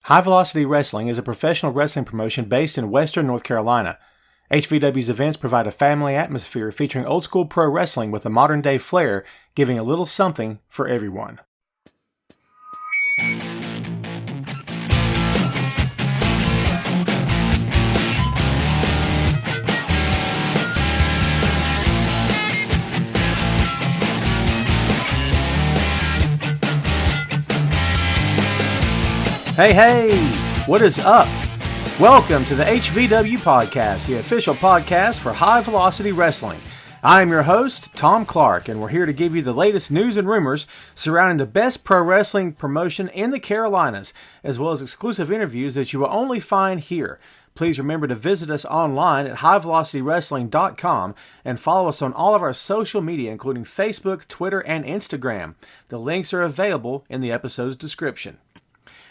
High Velocity Wrestling is a professional wrestling promotion based in Western North Carolina. HVW's events provide a family atmosphere featuring old-school pro wrestling with a modern-day flair, giving a little something for everyone. Hey, what is up? Welcome to the HVW Podcast, the official podcast for High Velocity Wrestling. I am your host, Tom Clark, and we're here to give you the latest news and rumors surrounding the best pro wrestling promotion in the Carolinas, as well as exclusive interviews that you will only find here. Please remember to visit us online at HighVelocityWrestling.com and follow us on all of our social media, including Facebook, Twitter, and Instagram. The links are available in the episode's description.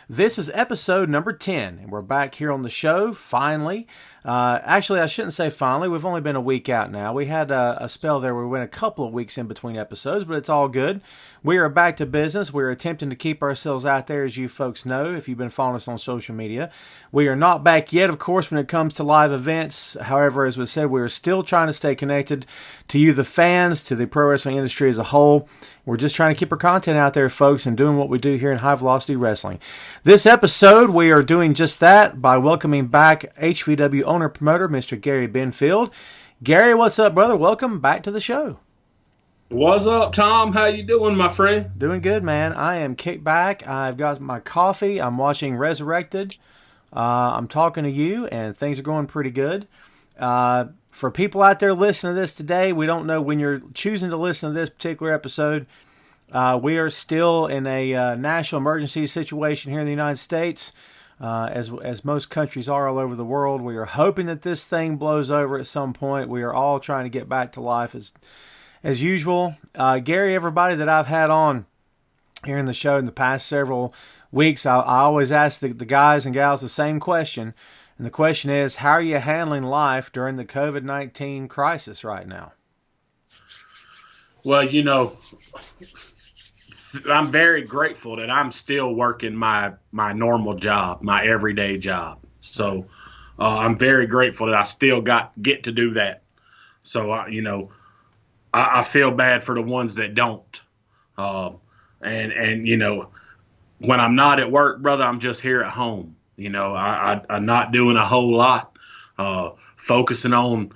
This is episode number 10, and we're back here on the show, finally. Actually, I shouldn't say finally. We've only been a week out now. We had a spell there where we went a couple of weeks in between episodes, but it's all good. We are back to business. We're attempting to keep ourselves out there, as you folks know, if you've been following us on social media. We are not back yet, of course, when it comes to live events. However, as we said, we are still trying to stay connected to you, the fans, to the pro wrestling industry as a whole. We're just trying to keep our content out there, folks, and doing what we do here in High Velocity Wrestling. This episode, we are doing just that by welcoming back HVW owner-promoter, Mr. Gary Benfield. Gary, what's up, brother? Welcome back to the show. What's up, Tom? How you doing, my friend? Doing good, man. I am kicked back. I've got my coffee. I'm watching Resurrected. I'm talking to you, and things are going pretty good. For people out there listening to this today, we don't know when you're choosing to listen to this particular episode. We are still in a national emergency situation here in the United States, as most countries are all over the world. We are hoping that this thing blows over at some point. We are all trying to get back to life as usual. Gary, everybody that I've had on here in the show in the past several weeks, I always ask the guys and gals the same question. And the question is, how are you handling life during the COVID-19 crisis right now? Well, you know, I'm very grateful that I'm still working my normal job, my everyday job. So I'm very grateful that I still get to do that. So, I feel bad for the ones that don't. And you know, when I'm not at work, brother, I'm just here at home. You know, I'm not doing a whole lot, focusing on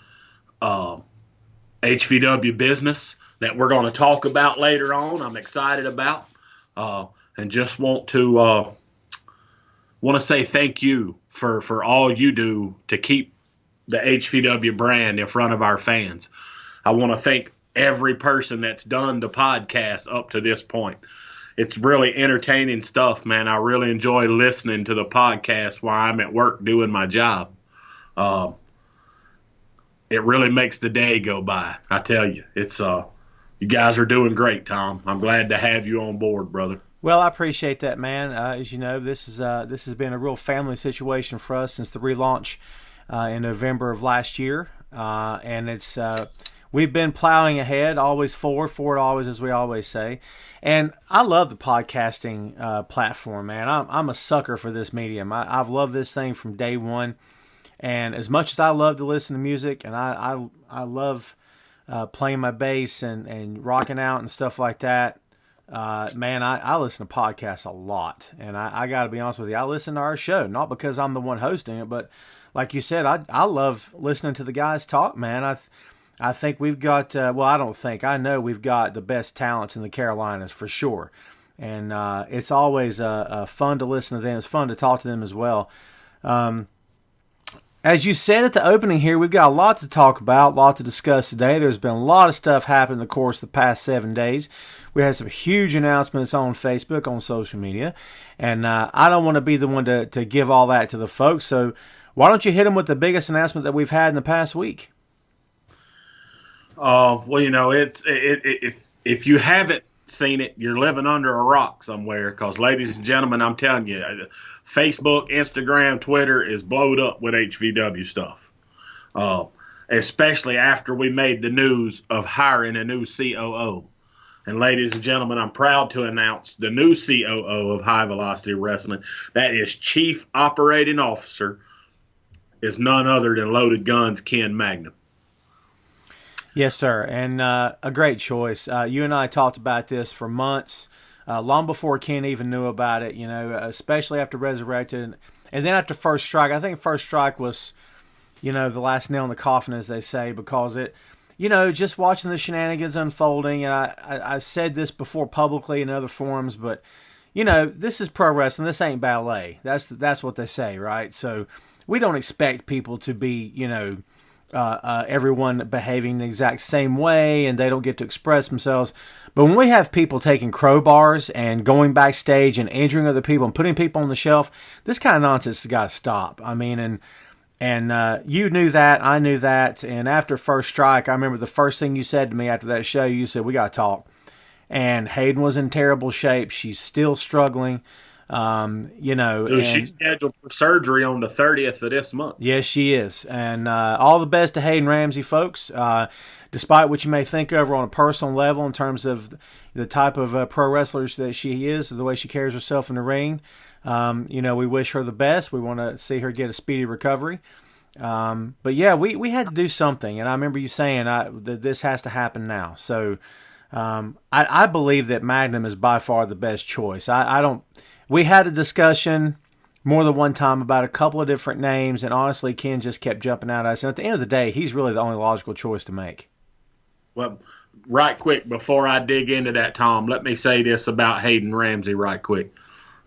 HVW business that we're going to talk about later on. I'm excited about, and just want to say thank you for all you do to keep the HVW brand in front of our fans. I want to thank every person that's done the podcast up to this point. It's really entertaining stuff, man. I really enjoy listening to the podcast while I'm at work doing my job. It really makes the day go by. I tell you, it's you guys are doing great, Tom. I'm glad to have you on board, brother. Well, I appreciate that, man. As you know, this has been a real family situation for us since the relaunch in November of last year, and it's. We've been plowing ahead, always forward always, as we always say. And I love the podcasting platform, man. I'm a sucker for this medium. I've loved this thing from day one. And as much as I love to listen to music, and I love playing my bass and rocking out and stuff like that, man, I listen to podcasts a lot. And I got to be honest with you, I listen to our show, not because I'm the one hosting it, but like you said, I love listening to the guys talk, man. I think we've got, I know we've got the best talents in the Carolinas for sure. And it's always fun to listen to them. It's fun to talk to them as well. As you said at the opening here, we've got a lot to talk about, a lot to discuss today. There's been a lot of stuff happen in the course of the past 7 days. We had some huge announcements on Facebook, on social media. And I don't want to be the one to give all that to the folks. So why don't you hit them with the biggest announcement that we've had in the past week? Well, you know, if you haven't seen it, you're living under a rock somewhere. Because, ladies and gentlemen, I'm telling you, Facebook, Instagram, Twitter is blowed up with HVW stuff. Especially after we made the news of hiring a new COO. And ladies and gentlemen, I'm proud to announce the new COO of High Velocity Wrestling. That is Chief Operating Officer, is none other than Loaded Guns Ken Magnum. Yes, sir, and a great choice. You and I talked about this for months, long before Ken even knew about it, especially after Resurrected. And then after First Strike, I think First Strike was, the last nail in the coffin, as they say, because it, just watching the shenanigans unfolding, and I've said this before publicly in other forums, but, this is pro wrestling. This ain't ballet. That's what they say, right? So we don't expect people to be, everyone behaving the exact same way, and they don't get to express themselves. But when we have people taking crowbars and going backstage and injuring other people and putting people on the shelf, this kind of nonsense has got to stop. I mean, and you knew that, I knew that, and after First Strike, I remember the first thing you said to me after that show, you said, we got to talk. And Hayden was in terrible shape. She's still struggling. She's scheduled for surgery on the 30th of this month. Yes, she is. And all the best to Hayden Ramsey, folks. Despite what you may think of her on a personal level in terms of the type of pro wrestlers that she is, the way she carries herself in the ring, we wish her the best. We want to see her get a speedy recovery. But yeah, we had to do something. And I remember you saying that this has to happen now. So I believe that Magnum is by far the best choice. We had a discussion more than one time about a couple of different names, and honestly, Ken just kept jumping out at us. And at the end of the day, he's really the only logical choice to make. Well, right quick, before I dig into that, Tom, let me say this about Hayden Ramsey right quick.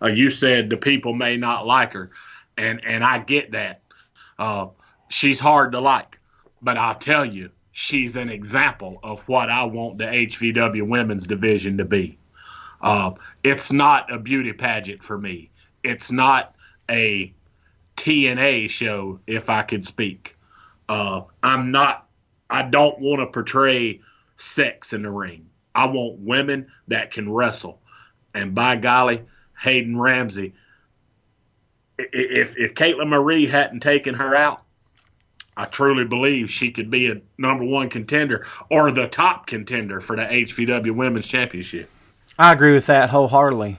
You said the people may not like her, and I get that. She's hard to like, but I'll tell you, she's an example of what I want the HVW women's division to be. It's not a beauty pageant for me. It's not a TNA show, if I could speak. I don't want to portray sex in the ring. I want women that can wrestle. And by golly, Hayden Ramsey, if Caitlin Marie hadn't taken her out, I truly believe she could be a number one contender or the top contender for the HVW Women's Championship. I agree with that wholeheartedly.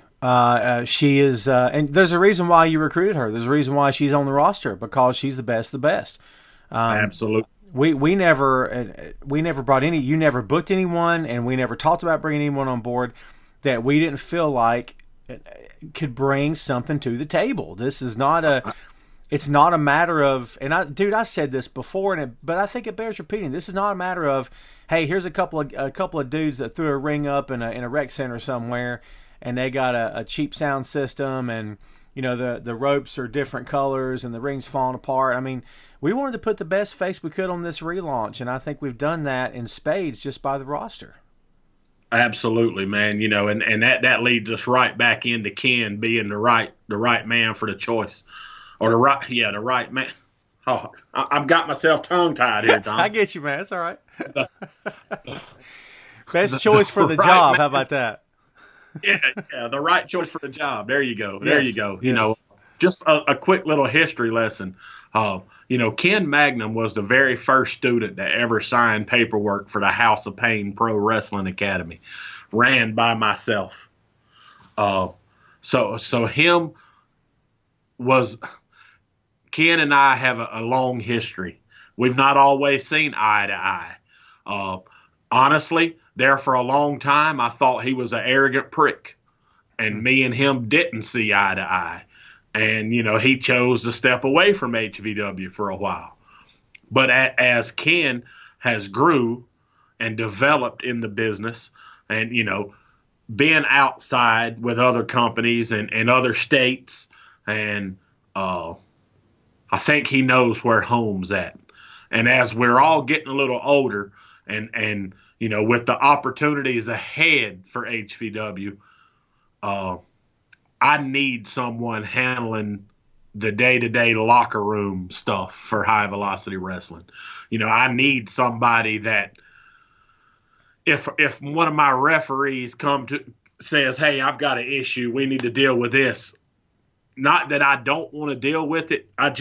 She is, and there's a reason why you recruited her. There's a reason why she's on the roster, because she's the best of the best. Absolutely. We never brought any. You never booked anyone, and we never talked about bringing anyone on board that we didn't feel like could bring something to the table. This is not a. It's not a matter of, and I've said this before, but I think it bears repeating. This is not a matter of, hey, here's a couple of dudes that threw a ring up in a rec center somewhere, and they got a cheap sound system, and the ropes are different colors, and the ring's falling apart. I mean, we wanted to put the best face we could on this relaunch, and I think we've done that in spades just by the roster. Absolutely, man. And that leads us right back into Ken being the right man for the choice. Or the right man. Oh, I've got myself tongue-tied here, Tom. I get you, man. It's all right. Best choice for the job. How about that? Yeah, the right choice for the job. There you go. There you go. Yes. Just a quick little history lesson. Ken Magnum was the very first student that ever signed paperwork for the House of Pain Pro Wrestling Academy, ran by myself. So him was... Ken and I have a long history. We've not always seen eye to eye. Honestly, there for a long time, I thought he was an arrogant prick. And me and him didn't see eye to eye. And, he chose to step away from HVW for a while. But as Ken has grew and developed in the business and, being outside with other companies and other states and I think he knows where home's at. And as we're all getting a little older and with the opportunities ahead for HVW, I need someone handling the day-to-day locker room stuff for High Velocity Wrestling. I need somebody that if one of my referees says, hey, I've got an issue, we need to deal with this. Not that I don't want to deal with it. I've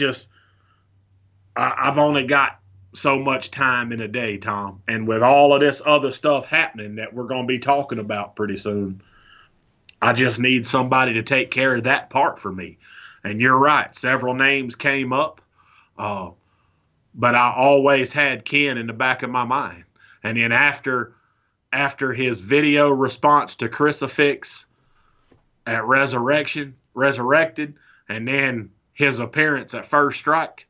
only got so much time in a day, Tom. And with all of this other stuff happening that we're going to be talking about pretty soon, I just need somebody to take care of that part for me. And you're right. Several names came up, but I always had Ken in the back of my mind. And then after his video response to Crucifix at Resurrected, and then his appearance at First Strike,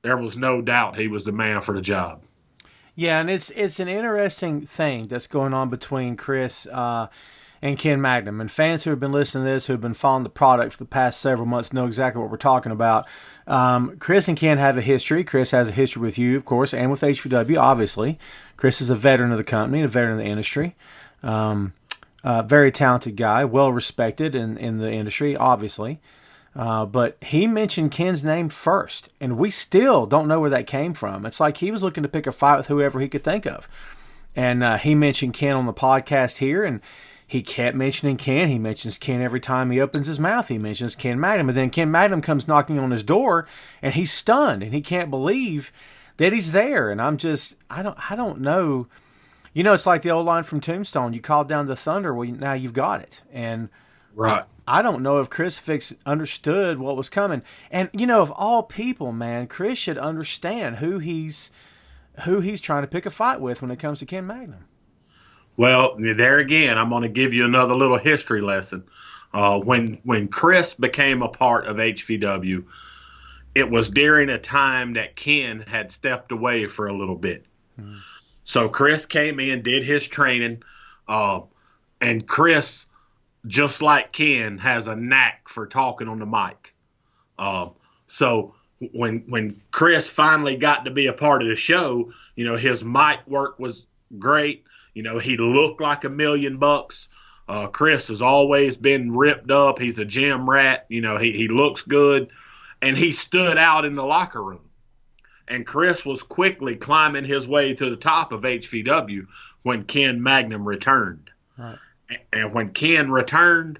there was no doubt he was the man for the job. Yeah, and it's an interesting thing that's going on between Chris and Ken Magnum. And fans who have been listening to this, who have been following the product for the past several months, know exactly what we're talking about. Chris and Ken have a history. Chris has a history with you, of course, and with HVW, obviously. Chris is a veteran of the company, a veteran of the industry. Very talented guy, well respected in the industry, obviously. But he mentioned Ken's name first, and we still don't know where that came from. It's like he was looking to pick a fight with whoever he could think of. And he mentioned Ken on the podcast here, and he kept mentioning Ken. He mentions Ken every time he opens his mouth. He mentions Ken Magnum. And then Ken Magnum comes knocking on his door, and he's stunned, and he can't believe that he's there. And I don't know. You know, it's like the old line from Tombstone. You called down the thunder. Well, now you've got it. And right. I don't know if Chris Fix understood what was coming. And, you know, of all people, man, Chris should understand who he's trying to pick a fight with when it comes to Ken Magnum. Well, there again, I'm going to give you another little history lesson. When Chris became a part of HVW, it was during a time that Ken had stepped away for a little bit. Mm-hmm. So Chris came in, did his training, and Chris, just like Ken, has a knack for talking on the mic. So when Chris finally got to be a part of the show, you know, his mic work was great. You know, he looked like $1,000,000. Chris has always been ripped up. He's a gym rat. You know, he looks good. And he stood out in the locker room. And Chris was quickly climbing his way to the top of HVW when Ken Magnum returned. Right. And when Ken returned,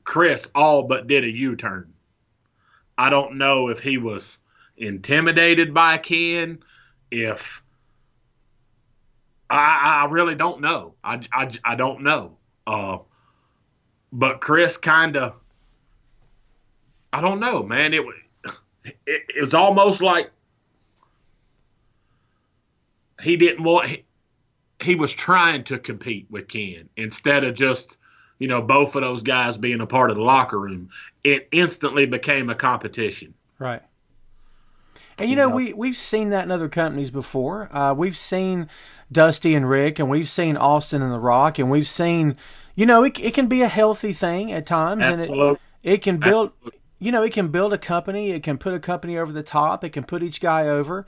Chris all but did a U-turn. I don't know if he was intimidated by Ken, I really don't know. I don't know. But Chris kind of, I don't know, man. It was almost like he didn't want, he was trying to compete with Ken instead of just, you know, both of those guys being a part of the locker room. It instantly became a competition. Right. And, you know, we've seen that in other companies before. We've seen Dusty and Rick, and we've seen Austin and The Rock, and we've seen, you know, it can be a healthy thing at times. Absolutely. And it can build, you know, it can build a company. It can put a company over the top. It can put each guy over.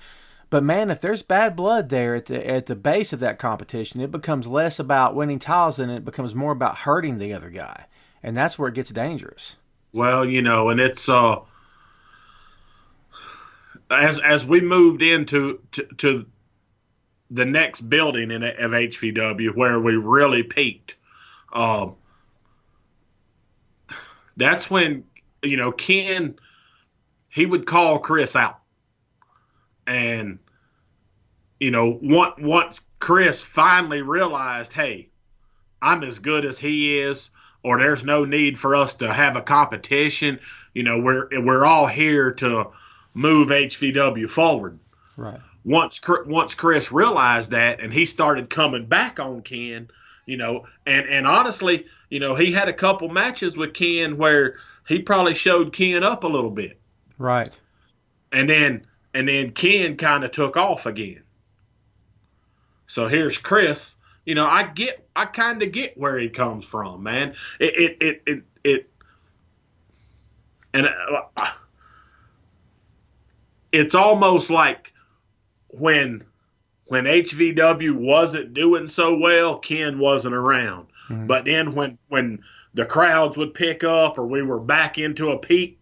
But, man, if there's bad blood there at the base of that competition, it becomes less about winning titles and it becomes more about hurting the other guy. And that's where it gets dangerous. Well, you know, and it's as we moved into to the next building of HVW where we really peaked, that's when, you know, Ken, he would call Chris out. And, you know, once Chris finally realized, hey, I'm as good as he is, or there's no need for us to have a competition, you know, we're all here to move HVW forward. Right. Once Chris realized that, and he started coming back on Ken, you know, and honestly, you know, he had a couple matches with Ken where he probably showed Ken up a little bit. Right. And then Ken kind of took off again. So here's Chris. You know, I kind of get where he comes from, man. It's almost like when HVW wasn't doing so well, Ken wasn't around. Mm-hmm. But then when the crowds would pick up or we were back into a peak,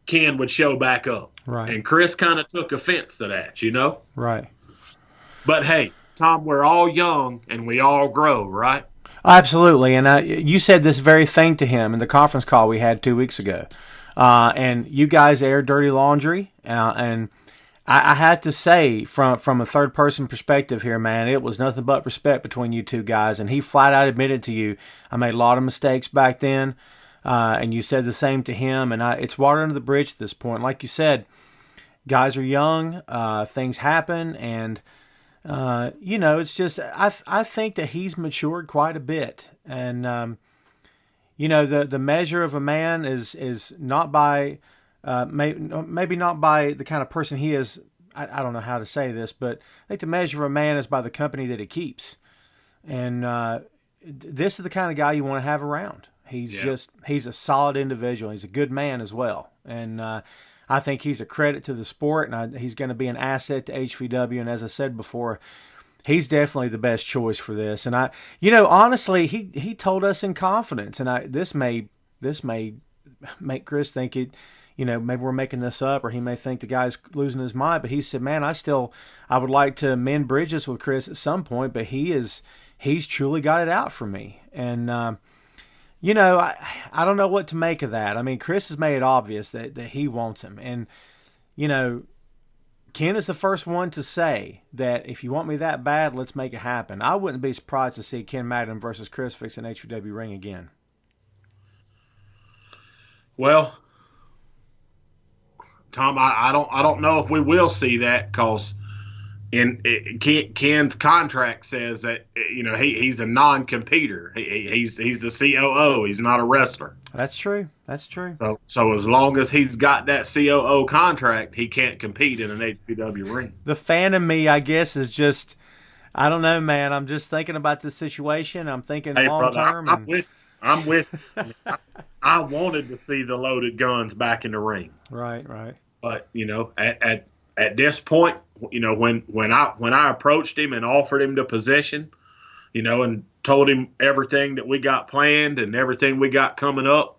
Ken would show back up. Right. And Chris kind of took offense to that, you know? Right. But hey, Tom, we're all young and we all grow, right? Absolutely. And you said this very thing to him in the conference call we had 2 weeks ago. And you guys aired Dirty Laundry. And I had to say, from a third person perspective here, man, it was nothing but respect between you two guys. And he flat out admitted to you, I made a lot of mistakes back then. And you said the same to him. And it's water under the bridge at this point. Like you said, guys are young, things happen. And, it's just, I think that he's matured quite a bit. And, the measure of a man is not by, maybe not by the kind of person he is. I don't know how to say this, but I think the measure of a man is by the company that he keeps. And this is the kind of guy you want to have around. He's a solid individual. He's a good man as well. And I think he's a credit to the sport, and he's going to be an asset to HVW. And as I said before, he's definitely the best choice for this. And honestly, he told us in confidence, and this may make Chris think it, maybe we're making this up, or he may think the guy's losing his mind. But he said, man, I would like to mend bridges with Chris at some point, but he's truly got it out for me. And, I don't know what to make of that. I mean, Chris has made it obvious that he wants him. And, Ken is the first one to say that if you want me that bad, let's make it happen. I wouldn't be surprised to see Ken Magnum versus Chris Fix an HVW ring again. Well, Tom, I don't know if we will see that, because Ken's contract says that he's a non-competer. He's the COO. He's not a wrestler. That's true. So as long as he's got that COO contract, he can't compete in an HVW ring. The fan in me, I guess, is just, I don't know, man. I'm just thinking about this situation. I'm thinking long term. I'm with. I wanted to see the loaded guns back in the ring. Right. But at this point, when I approached him and offered him the position, and told him everything that we got planned and everything we got coming up,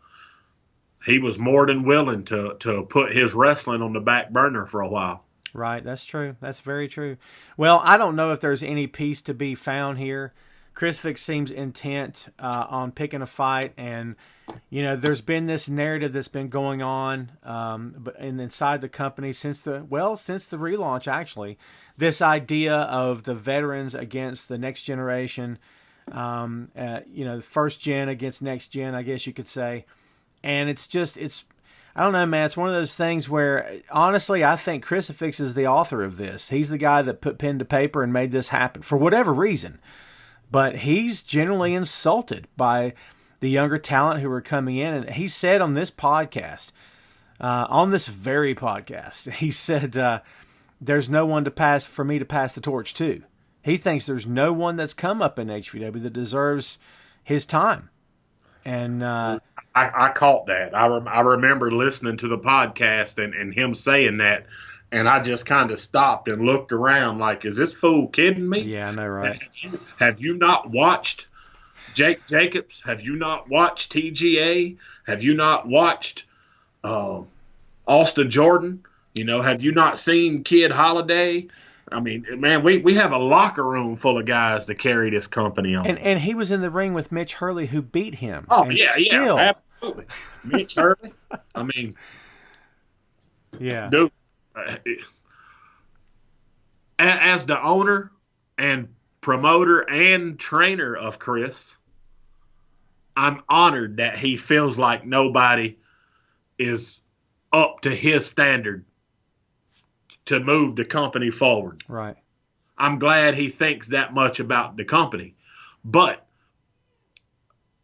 he was more than willing to put his wrestling on the back burner for a while. Right, that's true. That's very true. Well, I don't know if there's any peace to be found here. Chris Fix seems intent on picking a fight, and there's been this narrative that's been going on, but inside the company since the relaunch, actually, this idea of the veterans against the next generation, the first gen against next gen, I guess you could say, and I don't know, man. It's one of those things where, honestly, I think Chris Fix is the author of this. He's the guy that put pen to paper and made this happen for whatever reason. But he's generally insulted by the younger talent who are coming in. And he said on this podcast, on this very podcast, he said, there's no one for me to pass the torch to. He thinks there's no one that's come up in HVW that deserves his time. And I caught that. I remember listening to the podcast and him saying that. And I just kind of stopped and looked around like, is this fool kidding me? Yeah, I know, right? Have you not watched Jake Jacobs? Have you not watched TGA? Have you not watched Austin Jordan? Have you not seen Kid Holiday? I mean, man, we have a locker room full of guys to carry this company on. And he was in the ring with Mitch Hurley, who beat him. Oh, yeah, absolutely. Mitch Hurley. I mean, yeah. Dude. As the owner and promoter and trainer of Chris, I'm honored that he feels like nobody is up to his standard to move the company forward. Right. I'm glad he thinks that much about the company. But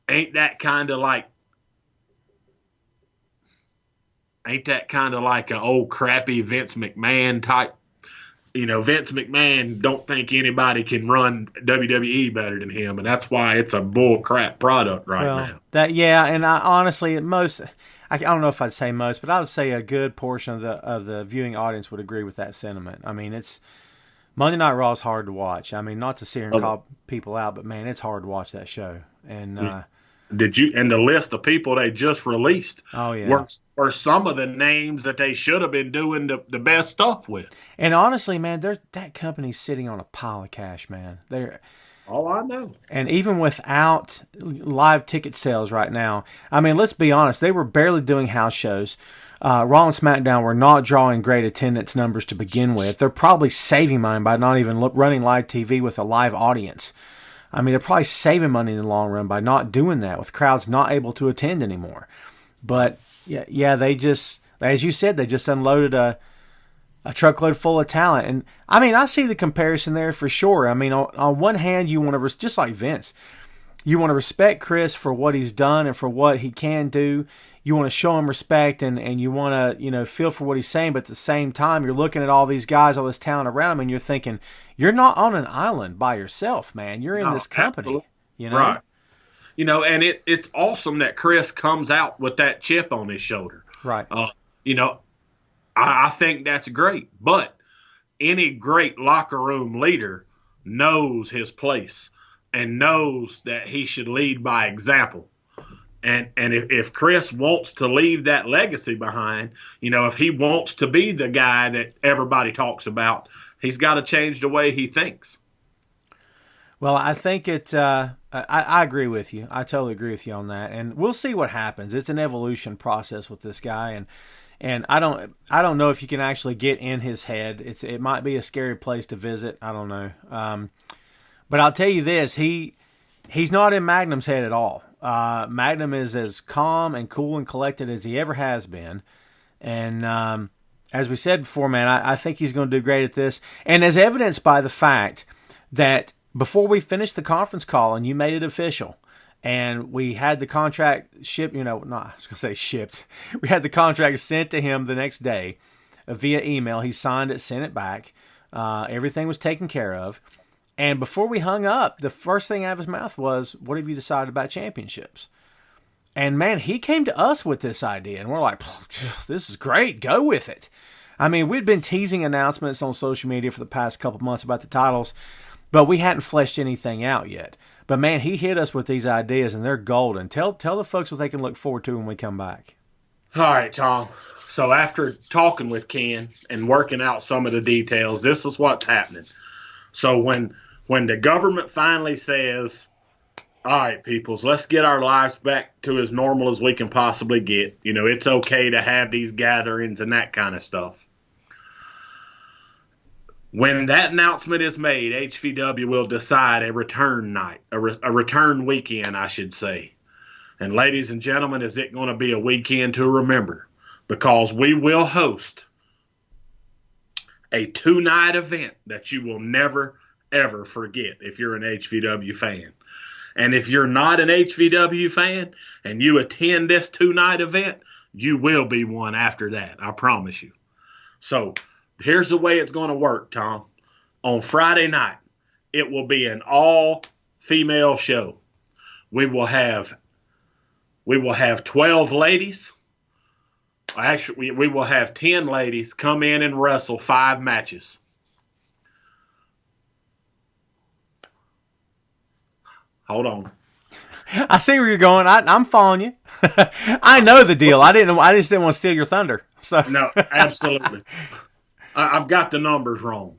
ain't that kind of like an old crappy Vince McMahon type? Vince McMahon don't think anybody can run WWE better than him, and that's why it's a bull crap product now. And I honestly, I don't know if I'd say most, but I would say a good portion of the viewing audience would agree with that sentiment. I mean, Monday Night Raw is hard to watch. I mean, not to sit here and call people out, but man, it's hard to watch that show. And and the list of people they just released were some of the names that they should have been doing the best stuff with. And honestly, man, that company's sitting on a pile of cash, man. Oh, I know. And even without live ticket sales right now, I mean, let's be honest, they were barely doing house shows. Raw and SmackDown were not drawing great attendance numbers to begin with. They're probably saving money by not even running live TV with a live audience. I mean, they're probably saving money in the long run by not doing that, with crowds not able to attend anymore. But yeah, they just, as you said, they just unloaded a truckload full of talent. And I mean, I see the comparison there for sure. I mean, on one hand, you want to, just like Vince, you want to respect Chris for what he's done and for what he can do. You want to show him respect and you want to, feel for what he's saying. But at the same time, you're looking at all these guys, all this talent around him, and you're thinking, you're not on an island by yourself, man. You're in this company, Right. And it's awesome that Chris comes out with that chip on his shoulder. Right. I think that's great. But any great locker room leader knows his place and knows that he should lead by example. And if Chris wants to leave that legacy behind, if he wants to be the guy that everybody talks about, he's got to change the way he thinks. Well, I think I agree with you. I totally agree with you on that. And we'll see what happens. It's an evolution process with this guy. And I don't know if you can actually get in his head. It might be a scary place to visit. I don't know. But I'll tell you this, he's not in Magnum's head at all. Magnum is as calm and cool and collected as he ever has been. And as we said before, man, I think he's going to do great at this. And as evidenced by the fact that before we finished the conference call and you made it official, and we had the contract shipped, I was going to say shipped. We had the contract sent to him the next day via email. He signed it, sent it back. Everything was taken care of. And before we hung up, the first thing out of his mouth was, what have you decided about championships? And man, he came to us with this idea, and we're like, this is great. Go with it. I mean, we'd been teasing announcements on social media for the past couple months about the titles, but we hadn't fleshed anything out yet. But man, he hit us with these ideas, and they're golden. Tell the folks what they can look forward to when we come back. All right, Tom. So after talking with Ken and working out some of the details, this is what's happening. So when the government finally says, all right, peoples, let's get our lives back to as normal as we can possibly get. It's okay to have these gatherings and that kind of stuff. When that announcement is made, HVW will decide a return night, a return weekend, I should say. And ladies and gentlemen, is it going to be a weekend to remember? Because we will host a 2-night event that you will never, ever forget if you're an HVW fan. And if you're not an HVW fan and you attend this 2-night event, you will be one after that. I promise you. So here's the way it's going to work, Tom. On Friday night, it will be an all-female show. We will have 12 ladies. Actually, we will have 10 ladies come in and wrestle 5 matches. Hold on. I see where you're going. I'm following you. I know the deal. I just didn't want to steal your thunder. So no, absolutely. I've got the numbers wrong.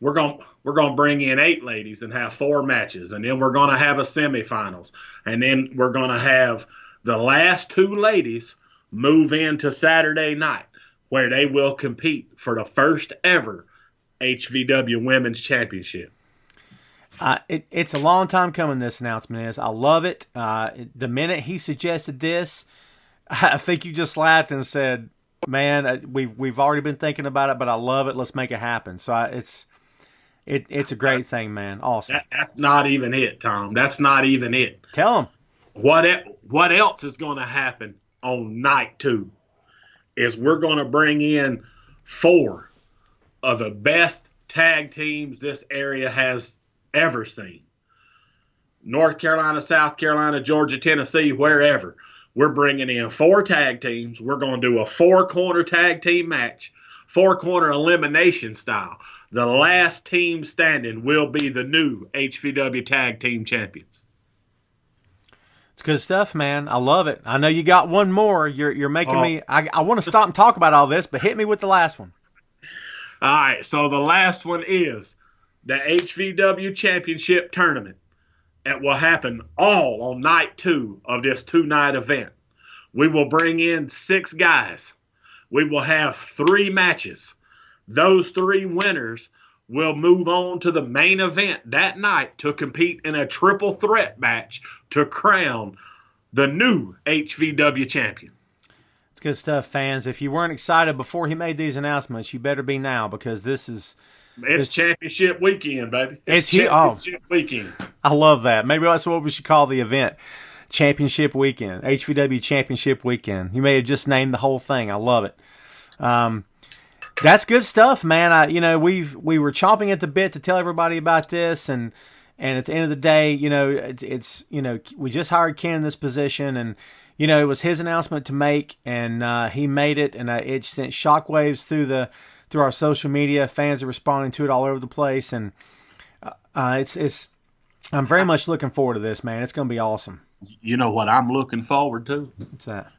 We're going to bring in 8 ladies and have 4 matches, and then we're going to have a semifinals, and then we're going to have the last 2 ladies move into Saturday night, where they will compete for the first ever HVW Women's Championship. It's a long time coming, this announcement is. I love it. The minute he suggested this, I think you just laughed and said, man, we've already been thinking about it, but I love it. Let's make it happen. So it's a great thing, man. Awesome. That's not even it, Tom. That's not even it. Tell him. What else is going to happen on night 2 is we're going to bring in 4 of the best tag teams this area has ever seen. North Carolina, South Carolina, Georgia, Tennessee, wherever. We're bringing in 4 tag teams. We're going to do a 4-corner tag team match, 4-corner elimination style. The last team standing will be the new HVW Tag Team Champions. It's good stuff, man. I love it. I know you got one more. You're making me. I want to stop and talk about all this, but hit me with the last one. All right. So the last one is the HVW Championship Tournament. It will happen all on night 2 of this 2-night event. We will bring in 6 guys. We will have 3 matches. Those 3 winners will move on to the main event that night to compete in a triple threat match to crown the new HVW champion. It's good stuff, fans. If you weren't excited before he made these announcements, you better be now, because this is... It's championship weekend, baby. It's championship weekend. I love that. Maybe that's what we should call the event. Championship weekend. HVW Championship weekend. You may have just named the whole thing. I love it. That's good stuff, man. We were chomping at the bit to tell everybody about this, and at the end of the day, it's we just hired Ken in this position, and it was his announcement to make, and he made it, and it sent shockwaves through our social media. Fans are responding to it all over the place, and I'm very much looking forward to this, man. It's going to be awesome. You know what I'm looking forward to? What's that?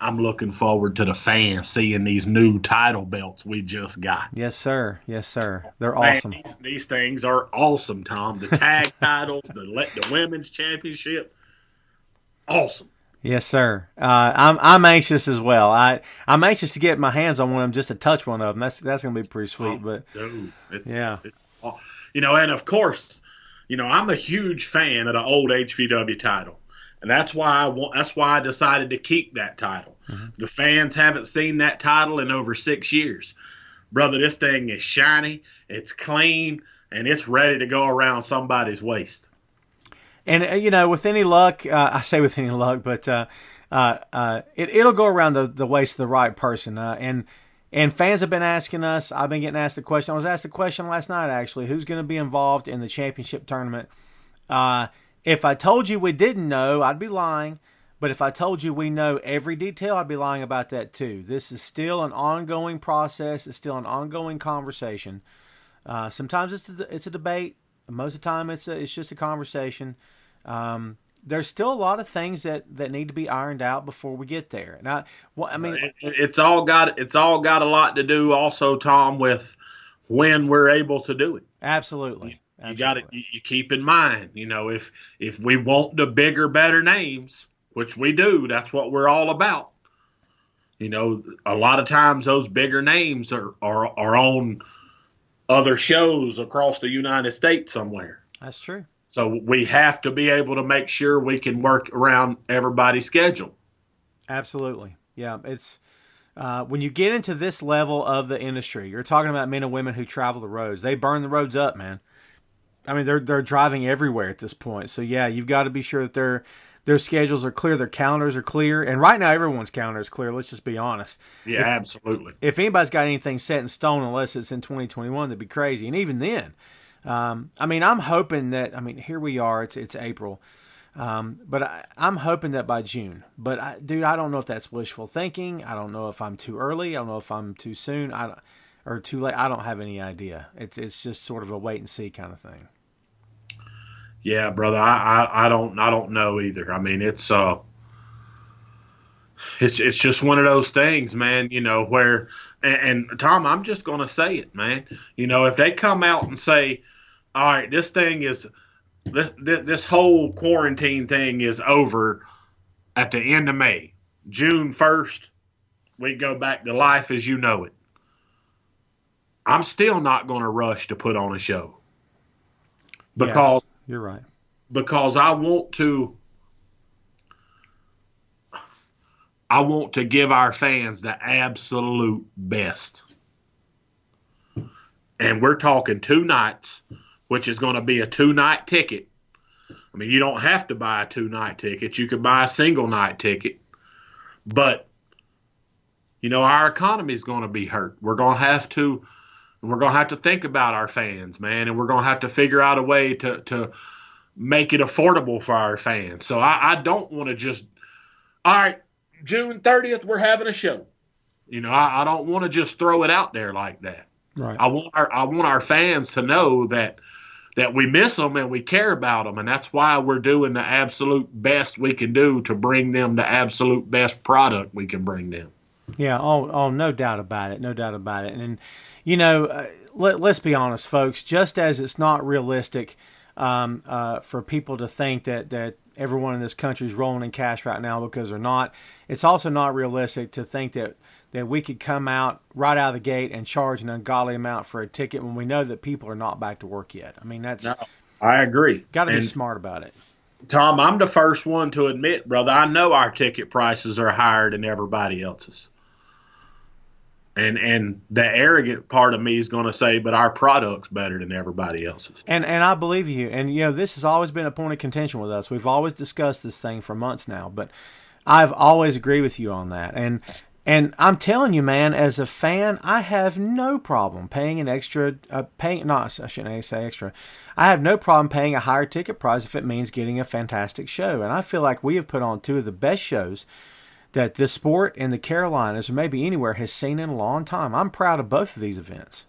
I'm looking forward to the fans seeing these new title belts we just got. Yes, sir. Yes, sir. They're awesome. These things are awesome, Tom. The tag titles, the women's championship, awesome. Yes, sir. I'm anxious as well. I'm anxious to get my hands on one of them, just to touch one of them. That's going to be pretty sweet. But dude, and of course, I'm a huge fan of the old HVW title. And that's why I decided to keep that title. Mm-hmm. The fans haven't seen that title in over 6 years. Brother, this thing is shiny, it's clean, and it's ready to go around somebody's waist. And, with any luck, I say with any luck, but it'll go around the waist of the right person. And fans have been asking us. I've been getting asked the question. I was asked the question last night, actually, who's going to be involved in the championship tournament? If I told you we didn't know, I'd be lying. But if I told you we know every detail, I'd be lying about that too. This is still an ongoing process. It's still an ongoing conversation. Sometimes it's a debate. Most of the time, it's just a conversation. There's still a lot of things that need to be ironed out before we get there. Now, it's all got a lot to do also, Tom, with when we're able to do it. Absolutely. You got it. You keep in mind, if we want the bigger, better names, which we do, that's what we're all about. A lot of times those bigger names are on other shows across the United States somewhere. That's true. So we have to be able to make sure we can work around everybody's schedule. Absolutely. Yeah. It's when you get into this level of the industry, you're talking about men and women who travel the roads. They burn the roads up, man. I mean, they're driving everywhere at this point. So yeah, you've got to be sure that their schedules are clear, their calendars are clear, and right now everyone's calendar is clear. Let's just be honest. Yeah, absolutely. If anybody's got anything set in stone, unless it's in 2021, that'd be crazy. And even then, I'm hoping that. Here we are. It's April, but I'm hoping that by June. But I don't know if that's wishful thinking. I don't know if I'm too early. I don't know if I'm too soon. Or too late. I don't have any idea. It's just sort of a wait and see kind of thing. Yeah, brother. I don't know either. It's just one of those things, man. Where and Tom, I'm just gonna say it, man. If they come out and say, all right, this thing is this whole quarantine thing is over at the end of May, June 1st, we go back to life as you know it. I'm still not going to rush to put on a show because you're right. Because I want to give our fans the absolute best. And we're talking 2 nights, which is going to be a 2-night ticket. You don't have to buy a 2-night ticket. You could buy a single night ticket. But our economy is going to be hurt. We're going to have to think about our fans, man, and we're going to have to figure out a way to make it affordable for our fans. So I don't want to just, all right, June 30th, we're having a show. I don't want to just throw it out there like that. Right. I want our fans to know that we miss them and we care about them, and that's why we're doing the absolute best we can do to bring them the absolute best product we can bring them. Yeah. Oh, no doubt about it. No doubt about it. And let's be honest, folks. Just as it's not realistic for people to think that everyone in this country is rolling in cash right now, because they're not. It's also not realistic to think that we could come out right out of the gate and charge an ungodly amount for a ticket when we know that people are not back to work yet. I mean, that's. No, I agree. Got to be smart about it. Tom, I'm the first one to admit, brother, I know our ticket prices are higher than everybody else's. And the arrogant part of me is going to say, but our product's better than everybody else's. And I believe you. And, this has always been a point of contention with us. We've always discussed this thing for months now, but I've always agreed with you on that. And I'm telling you, man, as a fan, I have no problem paying an extra, I shouldn't say extra. I have no problem paying a higher ticket price if it means getting a fantastic show. And I feel like we have put on two of the best shows that this sport in the Carolinas, or maybe anywhere, has seen in a long time. I'm proud of both of these events.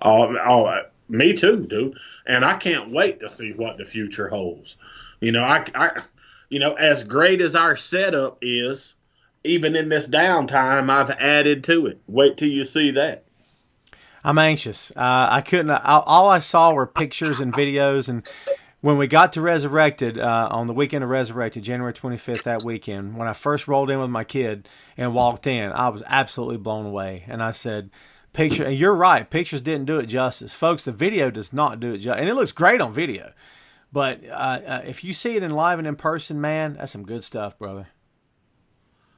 Oh, me too, dude. And I can't wait to see what the future holds. As great as our setup is, even in this downtime, I've added to it. Wait till you see that. I'm anxious. I couldn't. All I saw were pictures and videos, and when we got to Resurrected on the weekend of Resurrected, January 25th, that weekend, when I first rolled in with my kid and walked in, I was absolutely blown away. And I said, "Picture." And you're right. Pictures didn't do it justice, folks. The video does not do it justice, and it looks great on video. But if you see it in live and in person, man, that's some good stuff, brother.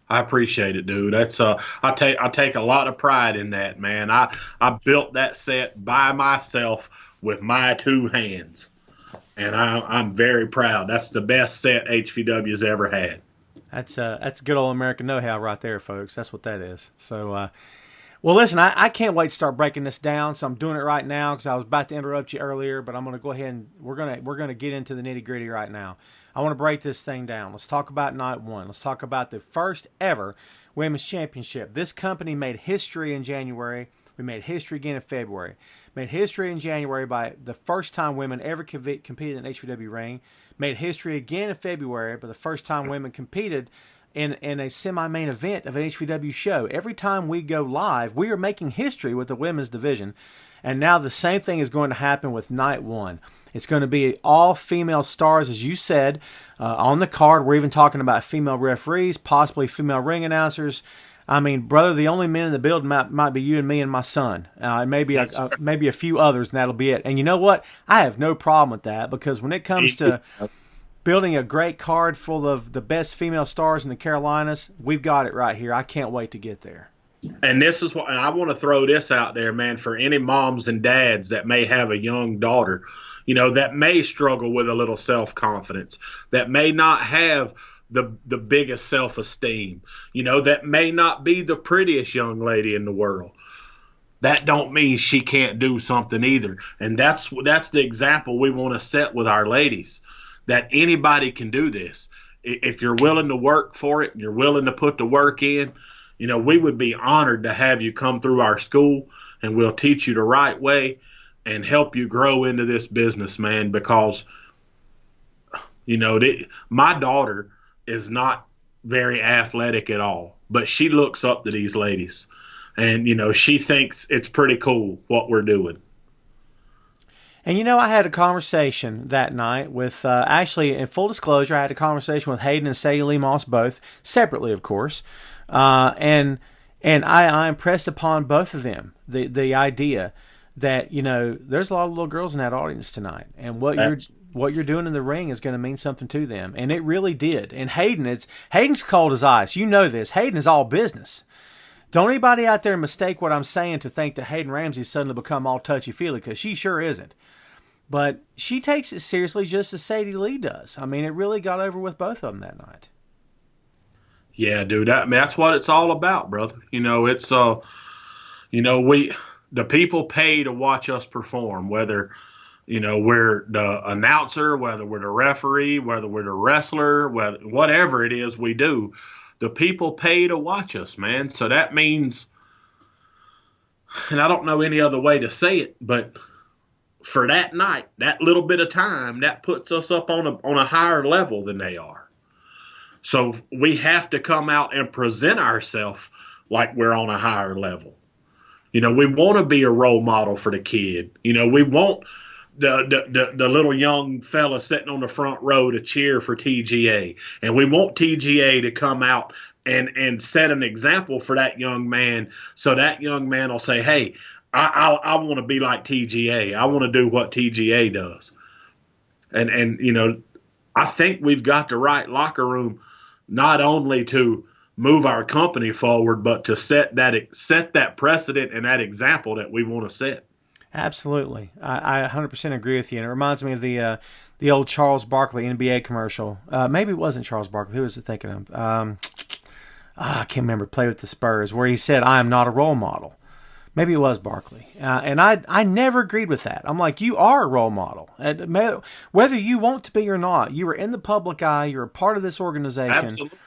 I appreciate it, dude. That's I take a lot of pride in that, man. I built that set by myself with my two hands, and I'm very proud. That's the best set HVW's ever had. That's good old American know-how right there, folks. That's what that is. So, well, listen, I can't wait to start breaking this down. So I'm doing it right now because I was about to interrupt you earlier, but I'm going to go ahead and we're gonna get into the nitty-gritty right now. I want to break this thing down. Let's talk about night one. Let's talk about the first ever women's championship. This company made history in January. We made history again in February. Made history in January by the first time women ever competed in HVW ring. Made history again in February by the first time women competed in a semi-main event of an HVW show. Every time we go live, we are making history with the women's division. And now the same thing is going to happen with night one. It's going to be all female stars, as you said, on the card. We're even talking about female referees, possibly female ring announcers. I mean, brother, the only men in the building might be you and me and my son, and maybe a few others, and that'll be it. And you know what? I have no problem with that, because when it comes to building a great card full of the best female stars in the Carolinas, we've got it right here. I can't wait to get there. And this is what I want to throw this out there, man, for any moms and dads that may have a young daughter, that may struggle with a little self-confidence, that may not have the biggest self-esteem, that may not be the prettiest young lady in the world. That don't mean she can't do something either. And that's the example we want to set with our ladies, that anybody can do this. If you're willing to work for it, and you're willing to put the work in, we would be honored to have you come through our school, and we'll teach you the right way and help you grow into this business, man, because, my daughter is not very athletic at all, but she looks up to these ladies, and, she thinks it's pretty cool what we're doing. And, I had a conversation that night with, actually, in full disclosure, I had a conversation with Hayden and Sadie Lee Moss, both separately, of course. And I impressed upon both of them the idea that, there's a lot of little girls in that audience tonight, and what you're doing in the ring is going to mean something to them. And it really did. And Hayden's cold as ice. You know this. Hayden is all business. Don't anybody out there mistake what I'm saying to think that Hayden Ramsey suddenly become all touchy-feely, because she sure isn't. But she takes it seriously just as Sadie Lee does. I mean, it really got over with both of them that night. Yeah, dude. That's what it's all about, brother. It's the people pay to watch us perform, whether we're the announcer, whether we're the referee, whether we're the wrestler, whatever it is we do. The people pay to watch us, man. So that means, and I don't know any other way to say it, but for that night, that little bit of time, that puts us up on a higher level than they are. So we have to come out and present ourselves like we're on a higher level. We want to be a role model for the kid. We want the little young fella sitting on the front row to cheer for TGA. And we want TGA to come out and set an example for that young man, so that young man will say, hey, I want to be like TGA. I want to do what TGA does. And I think we've got the right locker room not only to move our company forward, but to set that precedent and that example that we want to set. Absolutely. I 100% agree with you. And it reminds me of the old Charles Barkley NBA commercial. Maybe it wasn't Charles Barkley. Who was it thinking of? I can't remember. Played with the Spurs, where he said, I am not a role model. Maybe it was Barkley. And I never agreed with that. I'm like, you are a role model. Whether you want to be or not, you are in the public eye. You're a part of this organization. Absolutely.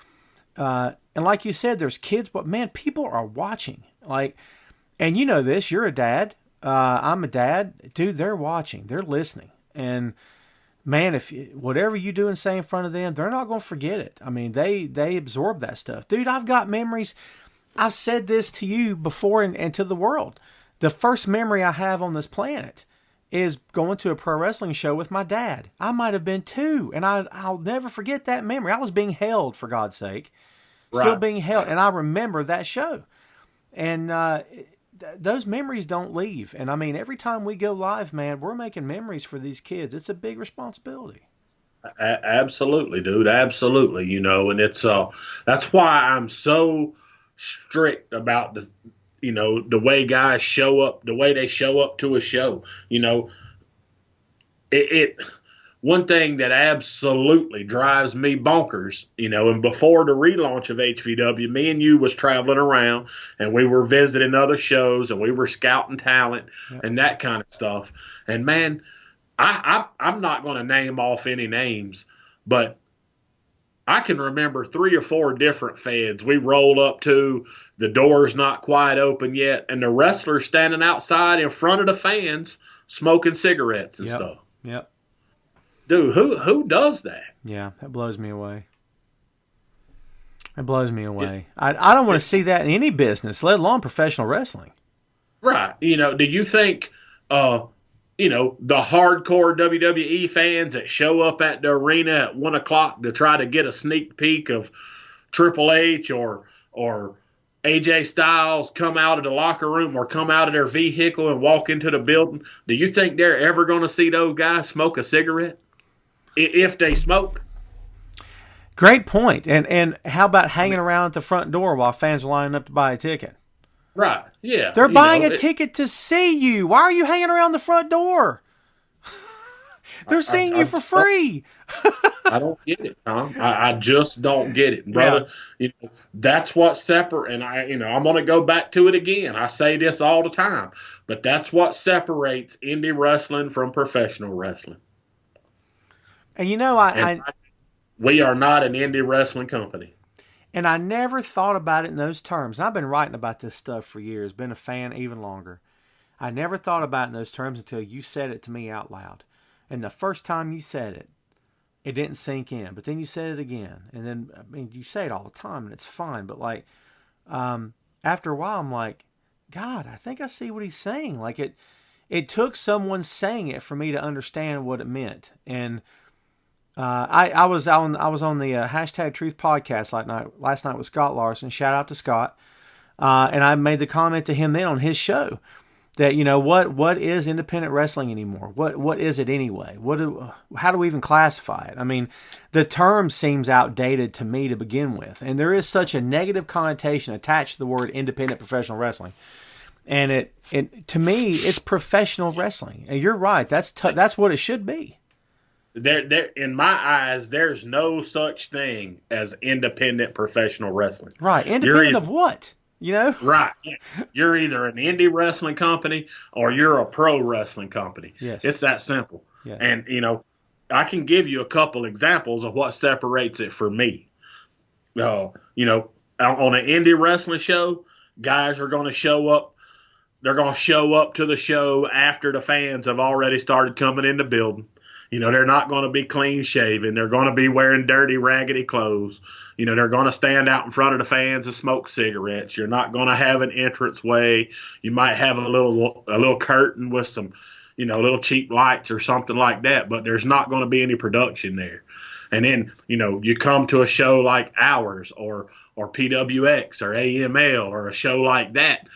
And like you said, there's kids, but man, people are watching. And you know this, you're a dad. I'm a dad. Dude, they're watching. They're listening. And man, whatever you do and say in front of them, they're not going to forget it. I mean, they absorb that stuff. Dude, I've got memories. I've said this to you before and to the world. The first memory I have on this planet is going to a pro wrestling show with my dad. I might have been 2, and I'll never forget that memory. I was being held, for God's sake. Still being held. And I remember that show. And those memories don't leave. And I mean, every time we go live, man, we're making memories for these kids. It's a big responsibility. Absolutely, dude. Absolutely. And it's that's why I'm so strict about the way guys show up, the way they show up to a show. One thing that absolutely drives me bonkers, and before the relaunch of HVW, me and you was traveling around and we were visiting other shows and we were scouting talent and that kind of stuff. And man, I'm not going to name off any names, but I can remember 3 or 4 different feds we roll up to, the door's not quite open yet, and the wrestlers standing outside in front of the fans smoking cigarettes and stuff. Yep. Dude, who does that? Yeah, that blows me away. It blows me away. I don't want to see that in any business, let alone professional wrestling. Right. Do you think, the hardcore WWE fans that show up at the arena at 1 o'clock to try to get a sneak peek of Triple H or AJ Styles come out of the locker room or come out of their vehicle and walk into the building, do you think they're ever going to see those guys smoke a cigarette? If they smoke? Great point. And how about hanging around at the front door while fans are lining up to buy a ticket? Right, yeah. They're buying a ticket to see you. Why are you hanging around the front door? They're seeing you for free. I don't get it, Tom. I just don't get it, brother. Yeah. That's what separates. And I'm going to go back to it again. I say this all the time, but that's what separates indie wrestling from professional wrestling. And we are not an indie wrestling company. And I never thought about it in those terms. And I've been writing about this stuff for years, been a fan even longer. I never thought about it in those terms until you said it to me out loud. And the first time you said it, it didn't sink in. But then you said it again. And then, you say it all the time, and it's fine. But, after a while, I'm like, God, I think I see what he's saying. It took someone saying it for me to understand what it meant. And I was on the Hashtag Truth podcast last night with Scott Larson. Shout out to Scott. And I made the comment to him then on his show that, what is independent wrestling anymore? What is it anyway? How do we even classify it? I mean, the term seems outdated to me to begin with. And there is such a negative connotation attached to the word independent professional wrestling. And it to me, it's professional wrestling. And you're right. That's what it should be. There, in my eyes, there's no such thing as independent professional wrestling. Right. Independent of what? Right. You're either an indie wrestling company or you're a pro wrestling company. Yes. It's that simple. Yes. And, I can give you a couple examples of what separates it for me. On an indie wrestling show, guys are going to show up. They're going to show up to the show after the fans have already started coming in the building. They're not going to be clean shaven. They're going to be wearing dirty, raggedy clothes. They're going to stand out in front of the fans and smoke cigarettes. You're not going to have an entranceway. You might have a little curtain with some, little cheap lights or something like that, but there's not going to be any production there. And then, you come to a show like ours or PWX or AML or a show like that.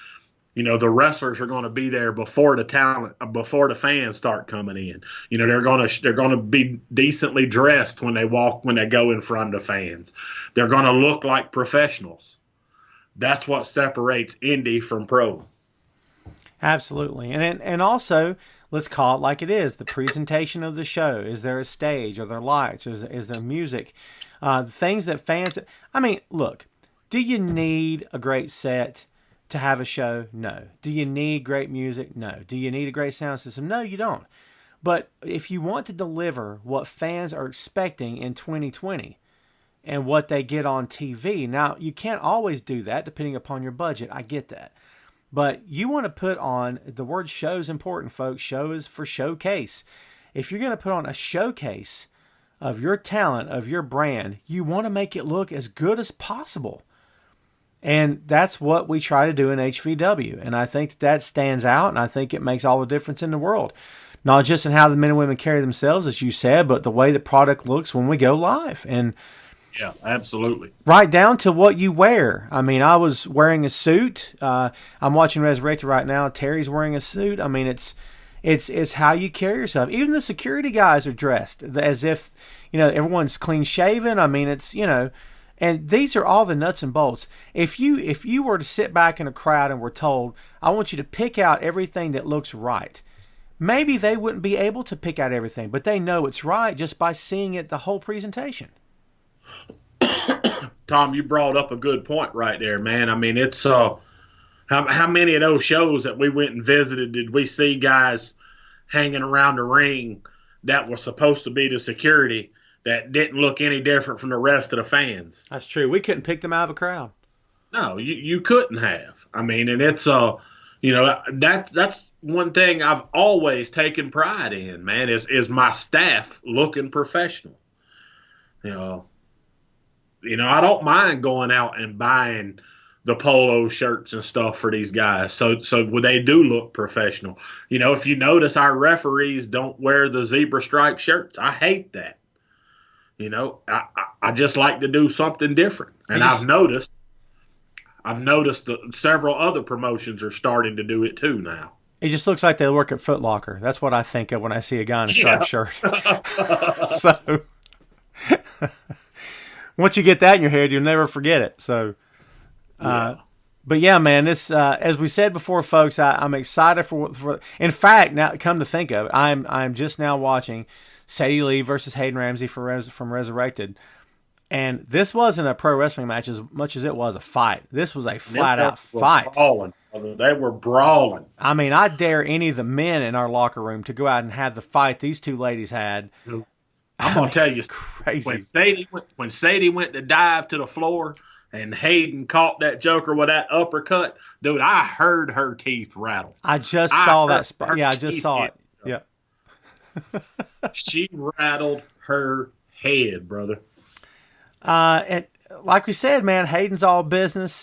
The wrestlers are going to be there before the fans start coming in. They're going to be decently dressed when they go in front of the fans. They're going to look like professionals. That's what separates indie from pro. Absolutely. And also, let's call it like it is. The presentation of the show. Is there a stage? Are there lights? Is there music? The things that fans... I mean, look, do you need a great set to have a show? No. Do you need great music? No. Do you need a great sound system? No, you don't. But if you want to deliver what fans are expecting in 2020 and what they get on TV, now you can't always do that depending upon your budget. I get that. But you want to put on, the word show is important, folks. Show is for showcase. If you're going to put on a showcase of your talent, of your brand, you want to make it look as good as possible. And that's what we try to do in HVW. And I think that stands out, and I think it makes all the difference in the world. Not just in how the men and women carry themselves, as you said, but the way the product looks when we go live. And yeah, absolutely. Right down to what you wear. I mean, I was wearing a suit. I'm watching Resurrected right now. Terry's wearing a suit. I mean, it's how you carry yourself. Even the security guys are dressed as if, everyone's clean shaven. I mean, it's, and these are all the nuts and bolts. If you were to sit back in a crowd and were told, I want you to pick out everything that looks right, maybe they wouldn't be able to pick out everything, but they know it's right just by seeing it the whole presentation. Tom, you brought up a good point right there, man. I mean, it's how many of those shows that we went and visited did we see guys hanging around the ring that were supposed to be the security that didn't look any different from the rest of the fans? That's true. We couldn't pick them out of a crowd. No, you couldn't have. I mean, and it's that's one thing I've always taken pride in, man, is my staff looking professional. I don't mind going out and buying the polo shirts and stuff for these guys. So they do look professional. If you notice, our referees don't wear the zebra stripe shirts. I hate that. I just like to do something different. And I've noticed that several other promotions are starting to do it too now. It just looks like they work at Foot Locker. That's what I think of when I see a guy in a striped shirt. So once you get that in your head, you'll never forget it. So, but yeah, man, this as we said before, folks, I'm excited for. In fact, now come to think of it, I'm just now watching Sadie Lee versus Hayden Ramsey from Resurrected, and this wasn't a pro wrestling match as much as it was a fight. This was a flat out fight. They were brawling. I mean, I dare any of the men in our locker room to go out and have the fight these two ladies had. I'm gonna tell you, crazy. When Sadie went to dive to the floor and Hayden caught that joker with that uppercut, dude, I heard her teeth rattle. I just saw that spot. Yeah, I just saw it. Yeah. She rattled her head, brother. And like we said, man, Hayden's all business.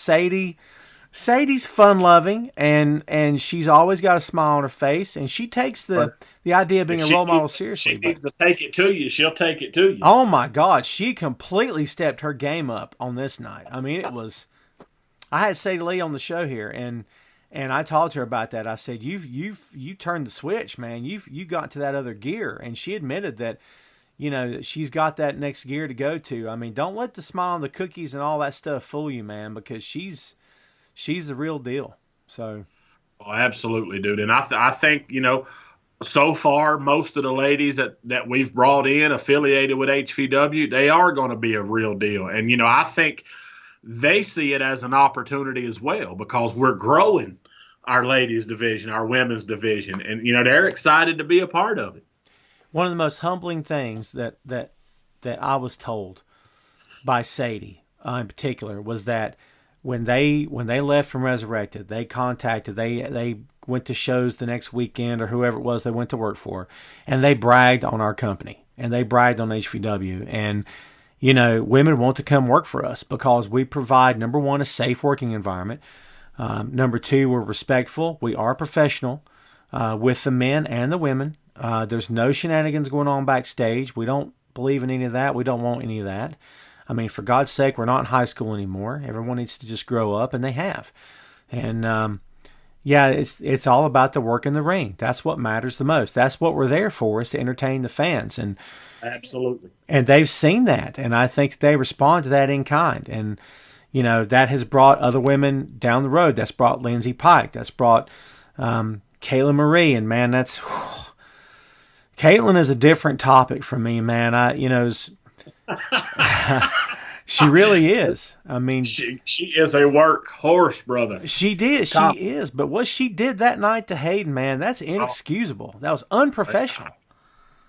Sadie's fun-loving, and she's always got a smile on her face, and she takes the idea of being a role model seriously. She needs to take it to you. She'll take it to you. Oh, my God. She completely stepped her game up on this night. I mean, I had Sadie Lee on the show here, and I talked to her about that. I said, you turned the switch, man. You got to that other gear, and she admitted that, she's got that next gear to go to. I mean, don't let the smile and the cookies and all that stuff fool you, man, because she's the real deal. So, oh, absolutely, dude. And I think, so far, most of the ladies that we've brought in affiliated with HVW, they are going to be a real deal. And, I think they see it as an opportunity as well because we're growing our ladies division, our women's division. And, they're excited to be a part of it. One of the most humbling things that I was told by Sadie in particular was that when they left from Resurrected, they went to shows the next weekend or whoever it was they went to work for, and they bragged on our company and they bragged on HVW. And women want to come work for us because we provide, number one, a safe working environment. Number two, we're respectful. We are professional with the men and the women. There's no shenanigans going on backstage. We don't believe in any of that. We don't want any of that. I mean, for God's sake, we're not in high school anymore. Everyone needs to just grow up, and they have. And it's all about the work in the ring. That's what matters the most. That's what we're there for, is to entertain the fans. And absolutely. And they've seen that, and I think they respond to that in kind. And that has brought other women down the road. That's brought Lindsay Pike. That's brought Kayla Marie. And man, Caitlin is a different topic for me, man. She really is. I mean, she is a workhorse, brother. She is. But what she did that night to Hayden, man, that's inexcusable. That was unprofessional.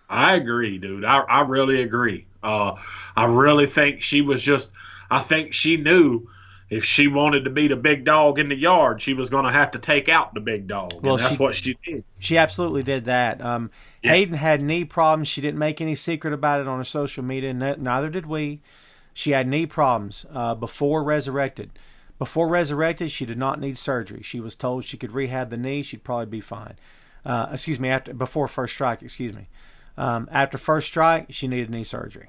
I agree, dude. I really agree. I really think she was I think she knew if she wanted to be the big dog in the yard, she was going to have to take out the big dog. Well, and that's what she did. She absolutely did that. Hayden had knee problems. She didn't make any secret about it on her social media. Neither did we. She had knee problems before Resurrected. Before Resurrected, she did not need surgery. She was told she could rehab the knee. She'd probably be fine. Before First Strike, after First Strike, she needed knee surgery.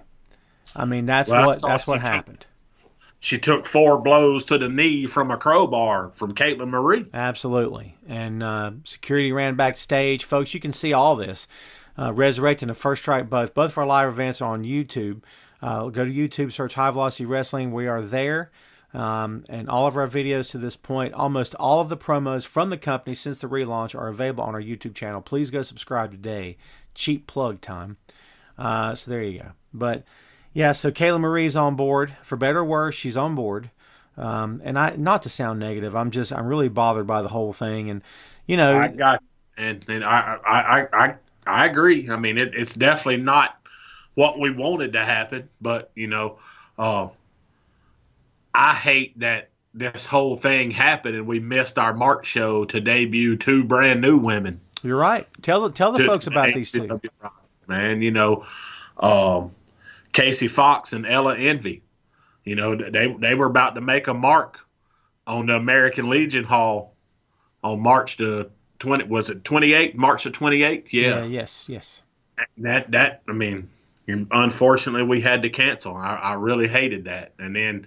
I mean, that's what happened. She took 4 blows to the knee from a crowbar from Caitlin Marie. Absolutely. And security ran backstage. Folks, you can see all this. Resurrecting and First Strike both. Both of our live events are on YouTube. Go to YouTube, search High Velocity Wrestling. We are there. And all of our videos to this point, almost all of the promos from the company since the relaunch are available on our YouTube channel. Please go subscribe today. Cheap plug time. So there you go. But yeah, so Kayla Marie's on board. For better or worse, she's on board. And not to sound negative, I'm really bothered by the whole thing. And I got and I agree. I mean, it's definitely not what we wanted to happen, but I hate that this whole thing happened and we missed our March show to debut 2 brand new women. You're right. Tell the folks about these 2. Man, Casey Fox and Ella Envy. They were about to make a mark on the American Legion Hall on March the 20. Was it 28th? March the 28th? Yeah. Yes. That I mean, unfortunately, we had to cancel. I really hated that. And then,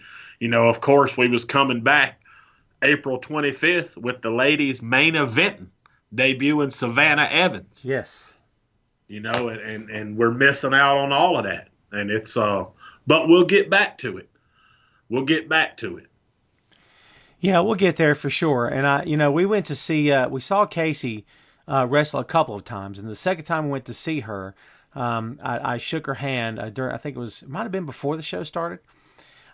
of course, we was coming back April 25th with the ladies main event debuting Savannah Evans. Yes. And we're missing out on all of that. And it's but we'll get back to it. Yeah, we'll get there for sure. And we went to see we saw Casey wrestle a couple of times, and the second time we went to see her, I shook her hand. I think it might have been before the show started.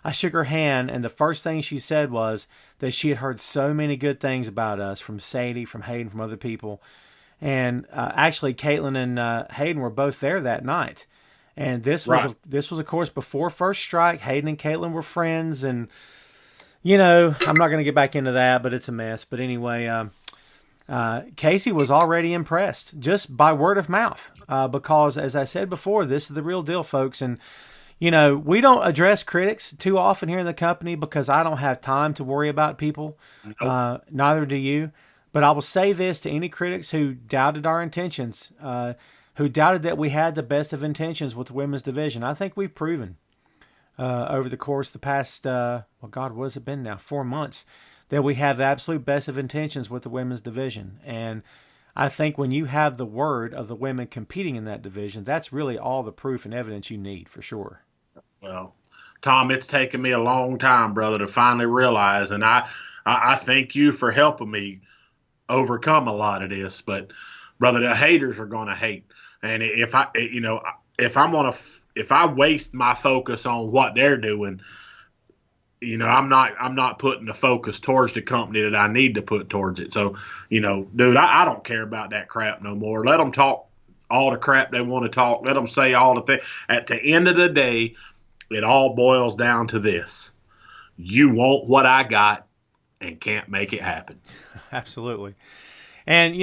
I shook her hand, and the first thing she said was that she had heard so many good things about us from Sadie, from Hayden, from other people. And actually, Caitlin and Hayden were both there that night. And this was of course before First Strike. Hayden and Caitlin were friends, and I'm not going to get back into that, but it's a mess. But anyway, Casey was already impressed just by word of mouth, because as I said before, this is the real deal, folks. And we don't address critics too often here in the company because I don't have time to worry about people. Nope. Neither do you. But I will say this to any critics who doubted our intentions, who doubted that we had the best of intentions with the women's division. I think we've proven over the course of the past, what has it been now? 4 months, that we have the absolute best of intentions with the women's division. And I think when you have the word of the women competing in that division, that's really all the proof and evidence you need for sure. Well, Tom, it's taken me a long time, brother, to finally realize, and I thank you for helping me overcome a lot of this. But brother, the haters are going to hate. And if I waste my focus on what they're doing, I'm not putting the focus towards the company that I need to put towards it. So, dude, I don't care about that crap no more. Let them talk all the crap they want to talk. Let them say all the things. At the end of the day, it all boils down to this. you want what I got and can't make it happen. Absolutely. And,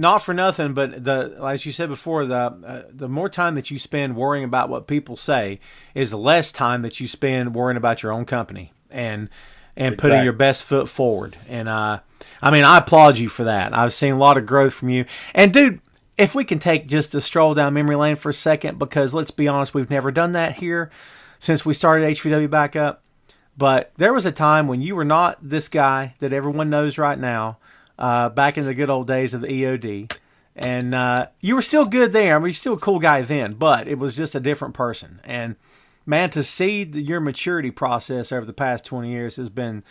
not for nothing, but as you said before, the more time that you spend worrying about what people say is the less time that you spend worrying about your own company and putting your best foot forward. And, I applaud you for that. I've seen a lot of growth from you. And, dude, if we can take just a stroll down memory lane for a second, because let's be honest, we've never done that here since we started HVW back up. But there was a time when you were not this guy that everyone knows right now, back in the good old days of the EOD. And you were still good there. You're still a cool guy then, but it was just a different person. And, man, to see your maturity process over the past 20 years has been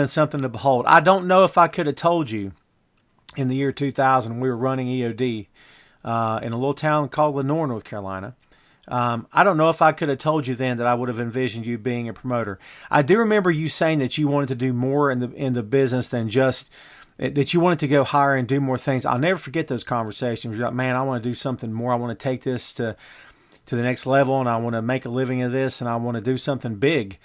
something to behold. I don't know if I could have told you in the year 2000 we were running EOD in a little town called Lenoir, North Carolina. I don't know if I could have told you then that I would have envisioned you being a promoter. I do remember you saying that you wanted to do more in the business than just that you wanted to go higher and do more things. I'll never forget those conversations. You're like, man, I want to do something more. I want to take this to the next level, and I want to make a living of this, and I want to do something big.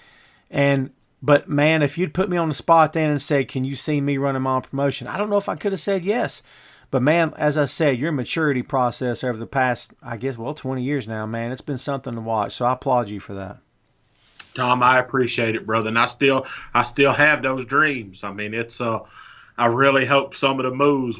But man, if you'd put me on the spot then and said, can you see me running my own promotion? I don't know if I could have said yes. But man, as I said, your maturity process over the past, 20 years now, man, it's been something to watch. So I applaud you for that. Tom, I appreciate it, brother. And I still have those dreams. It's I really hope some of the moves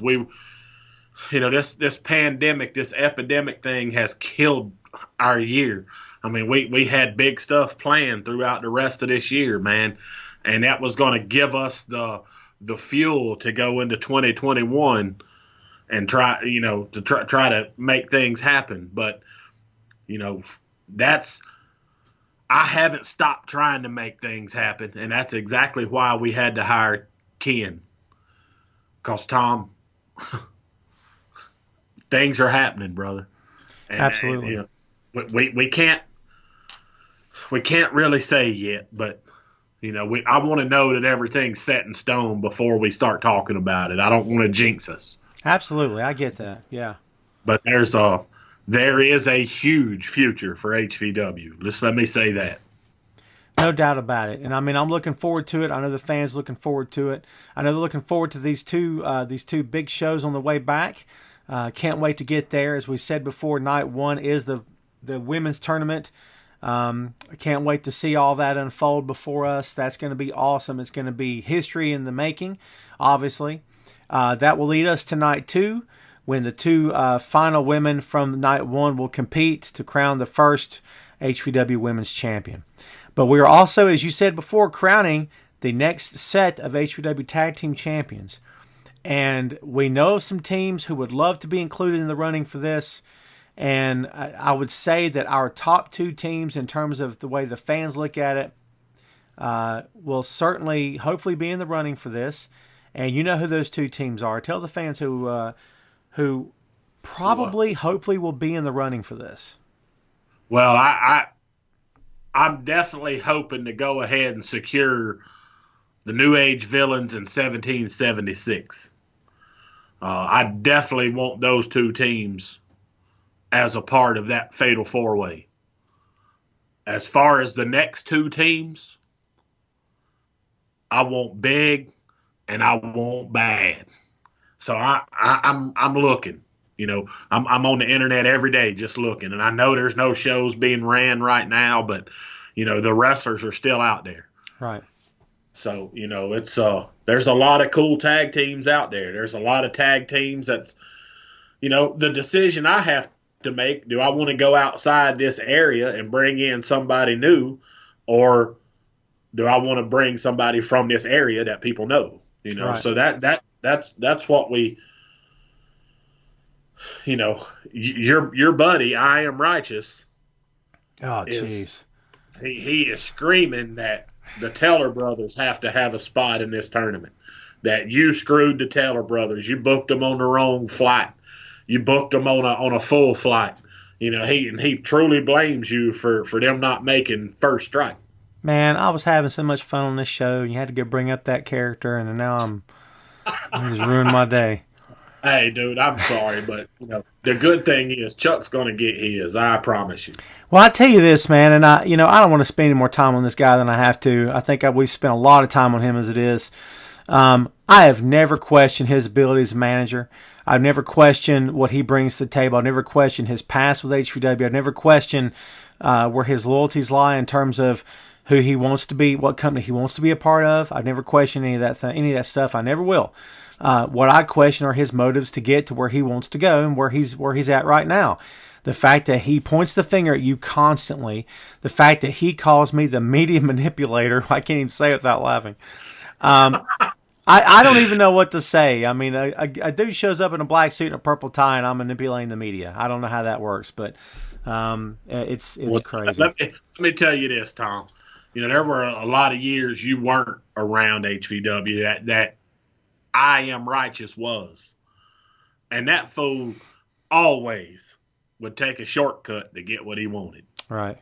this pandemic, this epidemic thing has killed our year. We had big stuff planned throughout the rest of this year, man, and that was going to give us the fuel to go into 2021 and try to make things happen. But I haven't stopped trying to make things happen, and that's exactly why we had to hire Ken. Because Tom, things are happening, brother. Absolutely. And, we can't really say yet, but I want to know that everything's set in stone before we start talking about it. I don't want to jinx us. Absolutely, I get that. Yeah. But there is a huge future for HVW. Just let me say that. No doubt about it. And I'm looking forward to it. I know the fans looking forward to it. I know they're looking forward to these two big shows on the way back. Can't wait to get there. As we said before, night one is the women's tournament. I can't wait to see all that unfold before us. That's going to be awesome. It's going to be history in the making, obviously. That will lead us to night two, when the two final women from night one will compete to crown the first HVW women's champion. But we are also, as you said before, crowning the next set of HVW tag team champions. And we know of some teams who would love to be included in the running for this. And I would say that our top two teams, in terms of the way the fans look at it, will certainly, hopefully, be in the running for this. And you know who those two teams are. Tell the fans who probably, hopefully, will be in the running for this. Well, I'm definitely hoping to go ahead and secure the New Age Villains in 1776. I definitely want those two teams as a part of that fatal four-way. As far as the next two teams, I want big and I want bad. So I'm looking. I'm on the internet every day just looking, and I know there's no shows being ran right now, but the wrestlers are still out there. Right. So it's there's a lot of cool tag teams out there. There's a lot of tag teams that's the decision I have to make. Do I want to go outside this area and bring in somebody new, or do I want to bring somebody from this area that people know? Right. So that's what we. Your buddy, I Am Righteous. Oh, jeez. He is screaming that the Taylor brothers have to have a spot in this tournament. That you screwed the Taylor brothers. You booked them on the wrong flight. You booked them on a full flight. He truly blames you for them not making first strike. Man, I was having so much fun on this show, and you had to go bring up that character, and now I'm just ruining my day. Hey, dude, I'm sorry, but the good thing is Chuck's going to get his. I promise you. Well, I tell you this, man, and I don't want to spend any more time on this guy than I have to. I think we've spent a lot of time on him as it is. I have never questioned his ability as a manager. I've never questioned what he brings to the table. I've never questioned his past with HVW. I've never questioned where his loyalties lie in terms of who he wants to be, what company he wants to be a part of. I've never questioned any of that stuff. I never will. What I question are his motives to get to where he wants to go and where he's at right now. The fact that he points the finger at you constantly, the fact that he calls me the media manipulator, I can't even say it without laughing. I don't even know what to say. I mean, a dude shows up in a black suit and a purple tie, and I'm manipulating the media. I don't know how that works, but it's crazy. Let me tell you this, Tom. There were a lot of years you weren't around HVW that I Am Righteous was. And that fool always would take a shortcut to get what he wanted. Right.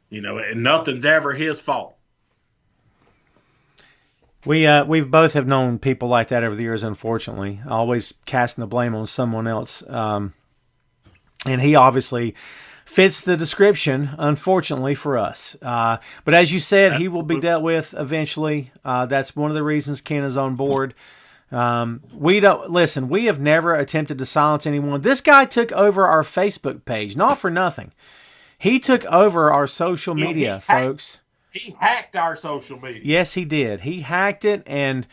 And nothing's ever his fault. We've both have known people like that over the years, unfortunately, always casting the blame on someone else. And he obviously fits the description, unfortunately for us. But as you said, he will be dealt with eventually. That's one of the reasons Ken is on board. We have never attempted to silence anyone. This guy took over our Facebook page, not for nothing. He took over our social media, folks. He hacked our social media. Yes, he did. He hacked it, and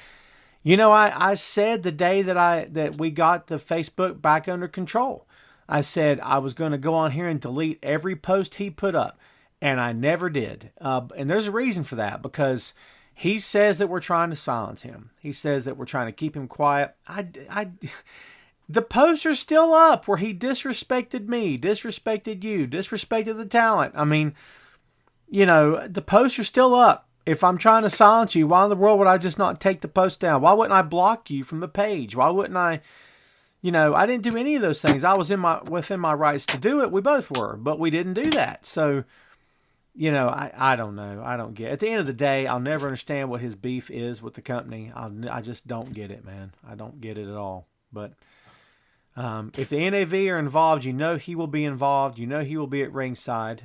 I said the day that we got the Facebook back under control, I said I was going to go on here and delete every post he put up, and I never did. And there's a reason for that, because he says that we're trying to silence him. He says that we're trying to keep him quiet. The posts are still up where he disrespected me, disrespected you, disrespected the talent. I mean, the posts are still up. If I'm trying to silence you, why in the world would I just not take the post down? Why wouldn't I block you from the page? Why wouldn't I, I didn't do any of those things. I was within my rights to do it. We both were, but we didn't do that. So, I don't know. I don't get it. At the end of the day, I'll never understand what his beef is with the company. I just don't get it, man. I don't get it at all. But if the NAV are involved, he will be involved. He will be at ringside.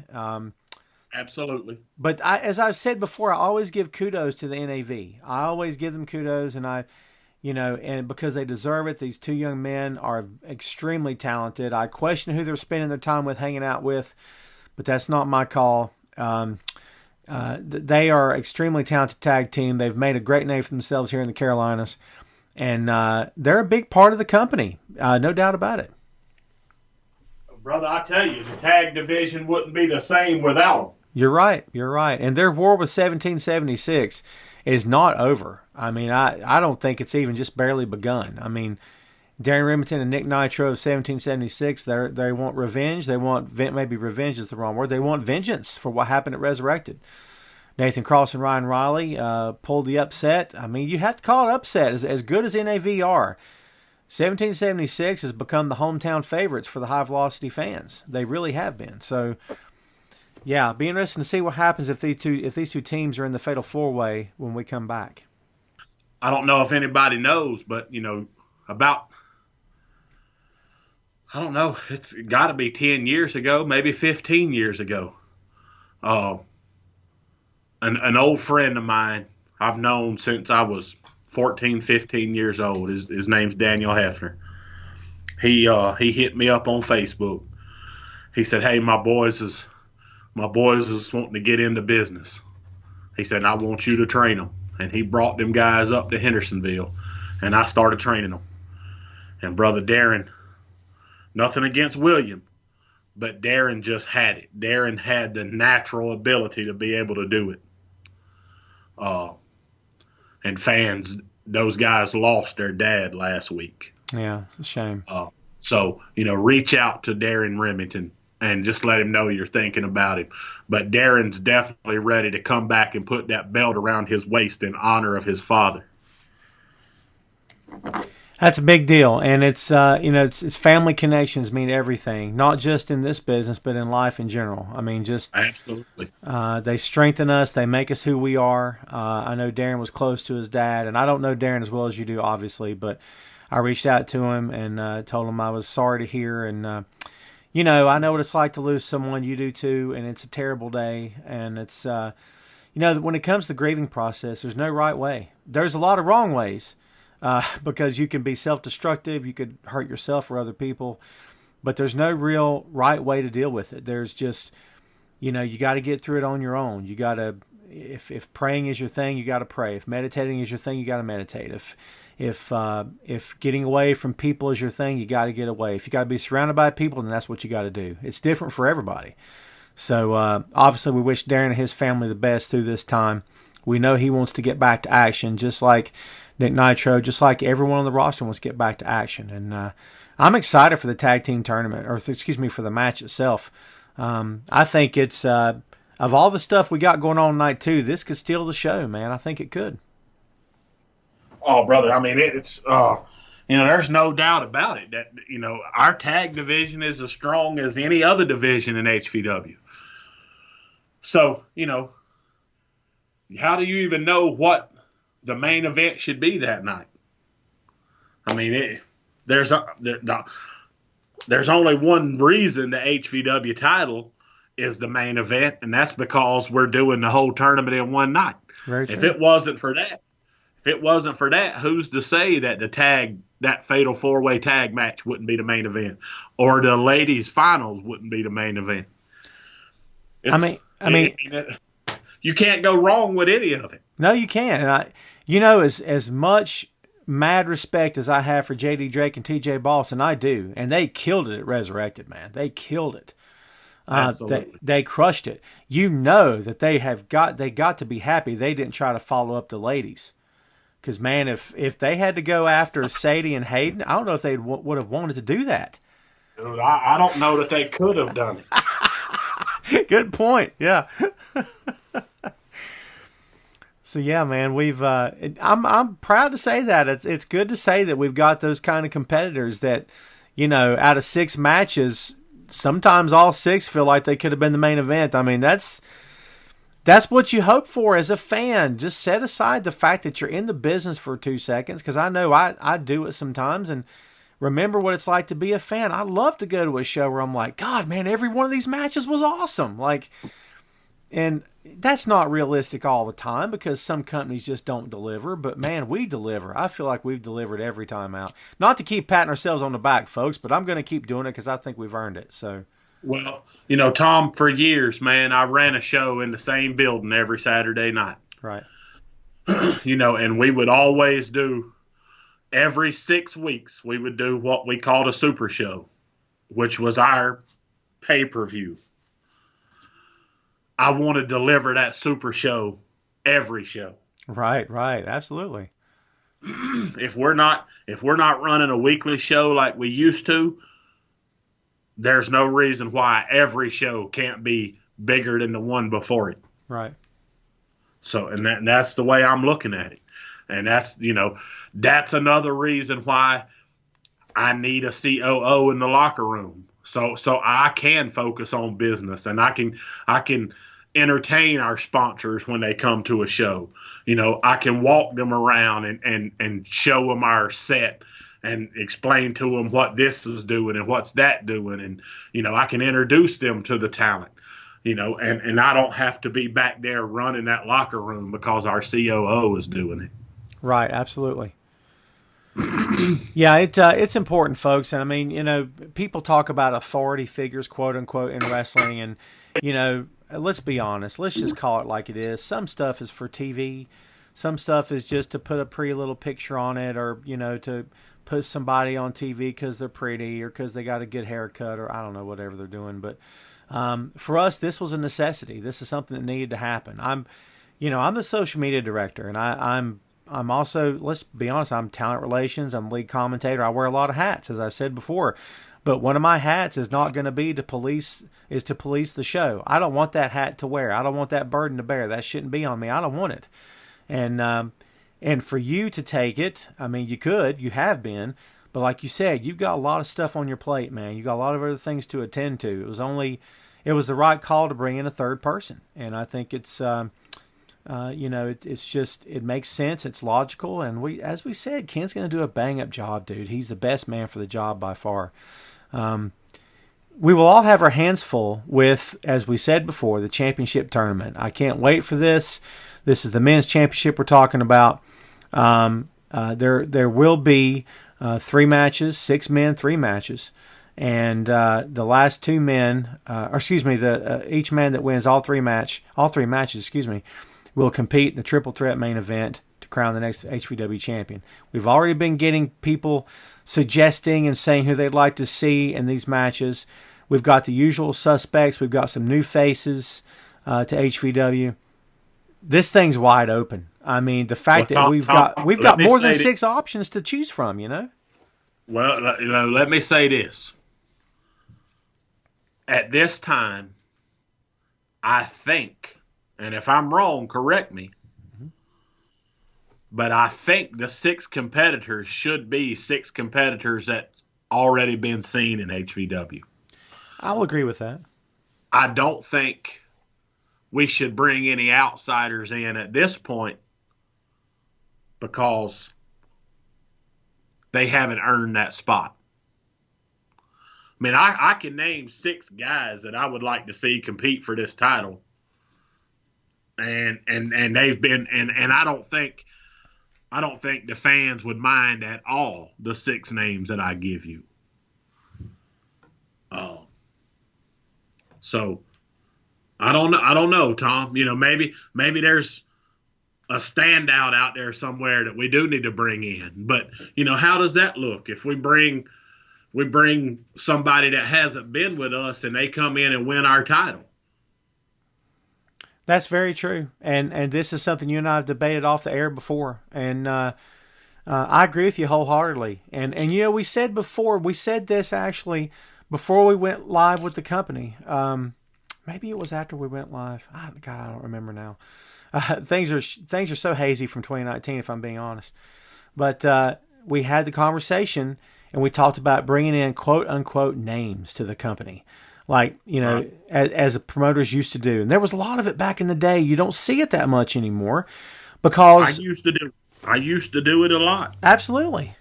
Absolutely. But as I've said before, I always give kudos to the NAV. I always give them kudos, and and because they deserve it. These two young men are extremely talented. I question who they're spending their time with, hanging out with, but that's not my call. They are extremely talented tag team. They've made a great name for themselves here in the Carolinas, and they're a big part of the company, no doubt about it. Brother, I tell you, the tag division wouldn't be the same without them. You're right. And their war with 1776 is not over. I mean, I don't think it's even just barely begun. I mean, Darren Remington and Nick Nitro of 1776, they want revenge. They want, maybe revenge is the wrong word. They want vengeance for what happened at Resurrected. Nathan Cross and Ryan Riley pulled the upset. I mean, you have to call it upset. As good as NAV are, 1776 has become the hometown favorites for the high velocity fans. They really have been. So, yeah, be interesting to see what happens if these two teams are in the Fatal 4-Way when we come back. I don't know if anybody knows, but it's got to be 10 years ago, maybe 15 years ago. An old friend of mine I've known since I was 14, 15 years old. His name's Daniel Hefner. He hit me up on Facebook. He said, "Hey, my boys is wanting to get into business." He said, "I want you to train them." And he brought them guys up to Hendersonville, and I started training them. And Brother Darren, nothing against William, but Darren just had it. Darren had the natural ability to be able to do it. And fans, those guys lost their dad last week. Yeah, it's a shame. So, reach out to Darren Remington and just let him know you're thinking about him. But Darren's definitely ready to come back and put that belt around his waist in honor of his father. That's a big deal, and it's it's family connections mean everything, not just in this business, but in life in general. I mean, just absolutely, they strengthen us, they make us who we are. I know Darren was close to his dad, and I don't know Darren as well as you do, obviously, but I I reached out to him and told him I was sorry to hear. And, I know what it's like to lose someone. You do too. And it's a terrible day. And it's, when it comes to the grieving process, there's no right way. There's a lot of wrong ways because you can be self-destructive. You could hurt yourself or other people. But there's no real right way to deal with it. There's just, you got to get through it on your own. You got to, if praying is your thing, you got to pray. If meditating is your thing, you got to meditate. If getting away from people is your thing, you got to get away. If you got to be surrounded by people, then that's what you got to do. It's different for everybody. So obviously, we wish Darren and his family the best through this time. We know he wants to get back to action, just like Nick Nitro, just like everyone on the roster wants to get back to action. And I'm excited for the tag team tournament, or for the match itself. I think it's of all the stuff we got going on night 2, this could steal the show, man. I think it could. Oh, brother, I mean, it's there's no doubt about it that our tag division is as strong as any other division in HVW. So how do you even know what the main event should be that night? I mean, there's only one reason the HVW title is the main event, and that's because we're doing the whole tournament in one night. Very true. If it wasn't for that, who's to say that that fatal 4-way tag match wouldn't be the main event, or the ladies' finals wouldn't be the main event? You can't go wrong with any of it. No, you can't. And as much mad respect as I have for JD Drake and TJ Boss, and I do, and they killed it at Resurrected, man. They killed it. Absolutely. They crushed it. That they got to be happy they didn't try to follow up the ladies. Because, man, if they had to go after Sadie and Hayden, I don't know if they would have wanted to do that. Dude, I don't know that they could have done it. Good point. Yeah. So yeah, man, I'm proud to say that it's good to say that we've got those kind of competitors that, out of 6 matches, sometimes all 6 feel like they could have been the main event. I mean, that's what you hope for as a fan. Just set aside the fact that you're in the business for 2 seconds, because I know I do it sometimes, and remember what it's like to be a fan. I love to go to a show where I'm like, God, man, every one of these matches was awesome. And that's not realistic all the time because some companies just don't deliver. But, man, we deliver. I feel like we've delivered every time out. Not to keep patting ourselves on the back, folks, but I'm going to keep doing it because I think we've earned it. So, well, Tom, for years, man, I ran a show in the same building every Saturday night. Right. And we would always do, every 6 weeks, we would do what we called a super show, which was our pay-per-view. I want to deliver that super show every show. Right, absolutely. If we're not running a weekly show like we used to, there's no reason why every show can't be bigger than the one before it. Right. So, and that's the way I'm looking at it. And that's another reason why I need a COO in the locker room. So I can focus on business, and I can entertain our sponsors when they come to a show. I can walk them around and show them our set and explain to them what this is doing and what's that doing. And, I can introduce them to the talent, and I don't have to be back there running that locker room because our COO is doing it. Right. Absolutely. Yeah, it's important, folks. And I mean, people talk about authority figures, quote unquote, in wrestling. And, let's be honest. Let's just call it like it is. Some stuff is for TV. Some stuff is just to put a pretty little picture on it, or, to put somebody on TV because they're pretty or because they got a good haircut, or I don't know, whatever they're doing. But for us, this was a necessity. This is something that needed to happen. I'm the social media director, and I'm also, let's be honest, I'm talent relations, I'm lead commentator. I wear a lot of hats, as I've said before. But one of my hats is not going to be to police the show. I don't want that hat to wear. I don't want that burden to bear. That shouldn't be on me. I don't want it. And for you to take it, I mean, you have been, but like you said, you've got a lot of stuff on your plate, man. You got a lot of other things to attend to. It was the right call to bring in a third person. And I think it's It makes sense. It's logical. And as we said, Ken's going to do a bang-up job, dude. He's the best man for the job by far. We will all have our hands full with, as we said before, the championship tournament. I can't wait for this. This is the men's championship we're talking about. There will be 3 matches, 6 men, 3 matches. And the last 2 men, each man that wins all three matches, will compete in the triple threat main event to crown the next HVW champion. We've already been getting people suggesting and saying who they'd like to see in these matches. We've got the usual suspects. We've got some new faces to HVW. This thing's wide open. I mean, the fact that we've got more than 6 options to choose from, Well, let me say this. At this time, I think, and if I'm wrong, correct me, but I think the 6 competitors should be 6 competitors that already been seen in HVW. I'll agree with that. I don't think we should bring any outsiders in at this point because they haven't earned that spot. I mean, I can name 6 guys that I would like to see compete for this title. And they've been and I don't think the fans would mind at all the 6 names that I give you. So I don't know, Tom. Maybe there's a standout out there somewhere that we do need to bring in. But how does that look if we bring somebody that hasn't been with us and they come in and win our title? That's very true. And this is something you and I have debated off the air before. And I agree with you wholeheartedly. And we said this actually before we went live with the company. Maybe it was after we went live. I don't remember now. Things are so hazy from 2019, if I'm being honest. But we had the conversation, and we talked about bringing in quote-unquote names to the company. Like, as promoters used to do. And there was a lot of it back in the day. You don't see it that much anymore because... I used to do it a lot. Absolutely.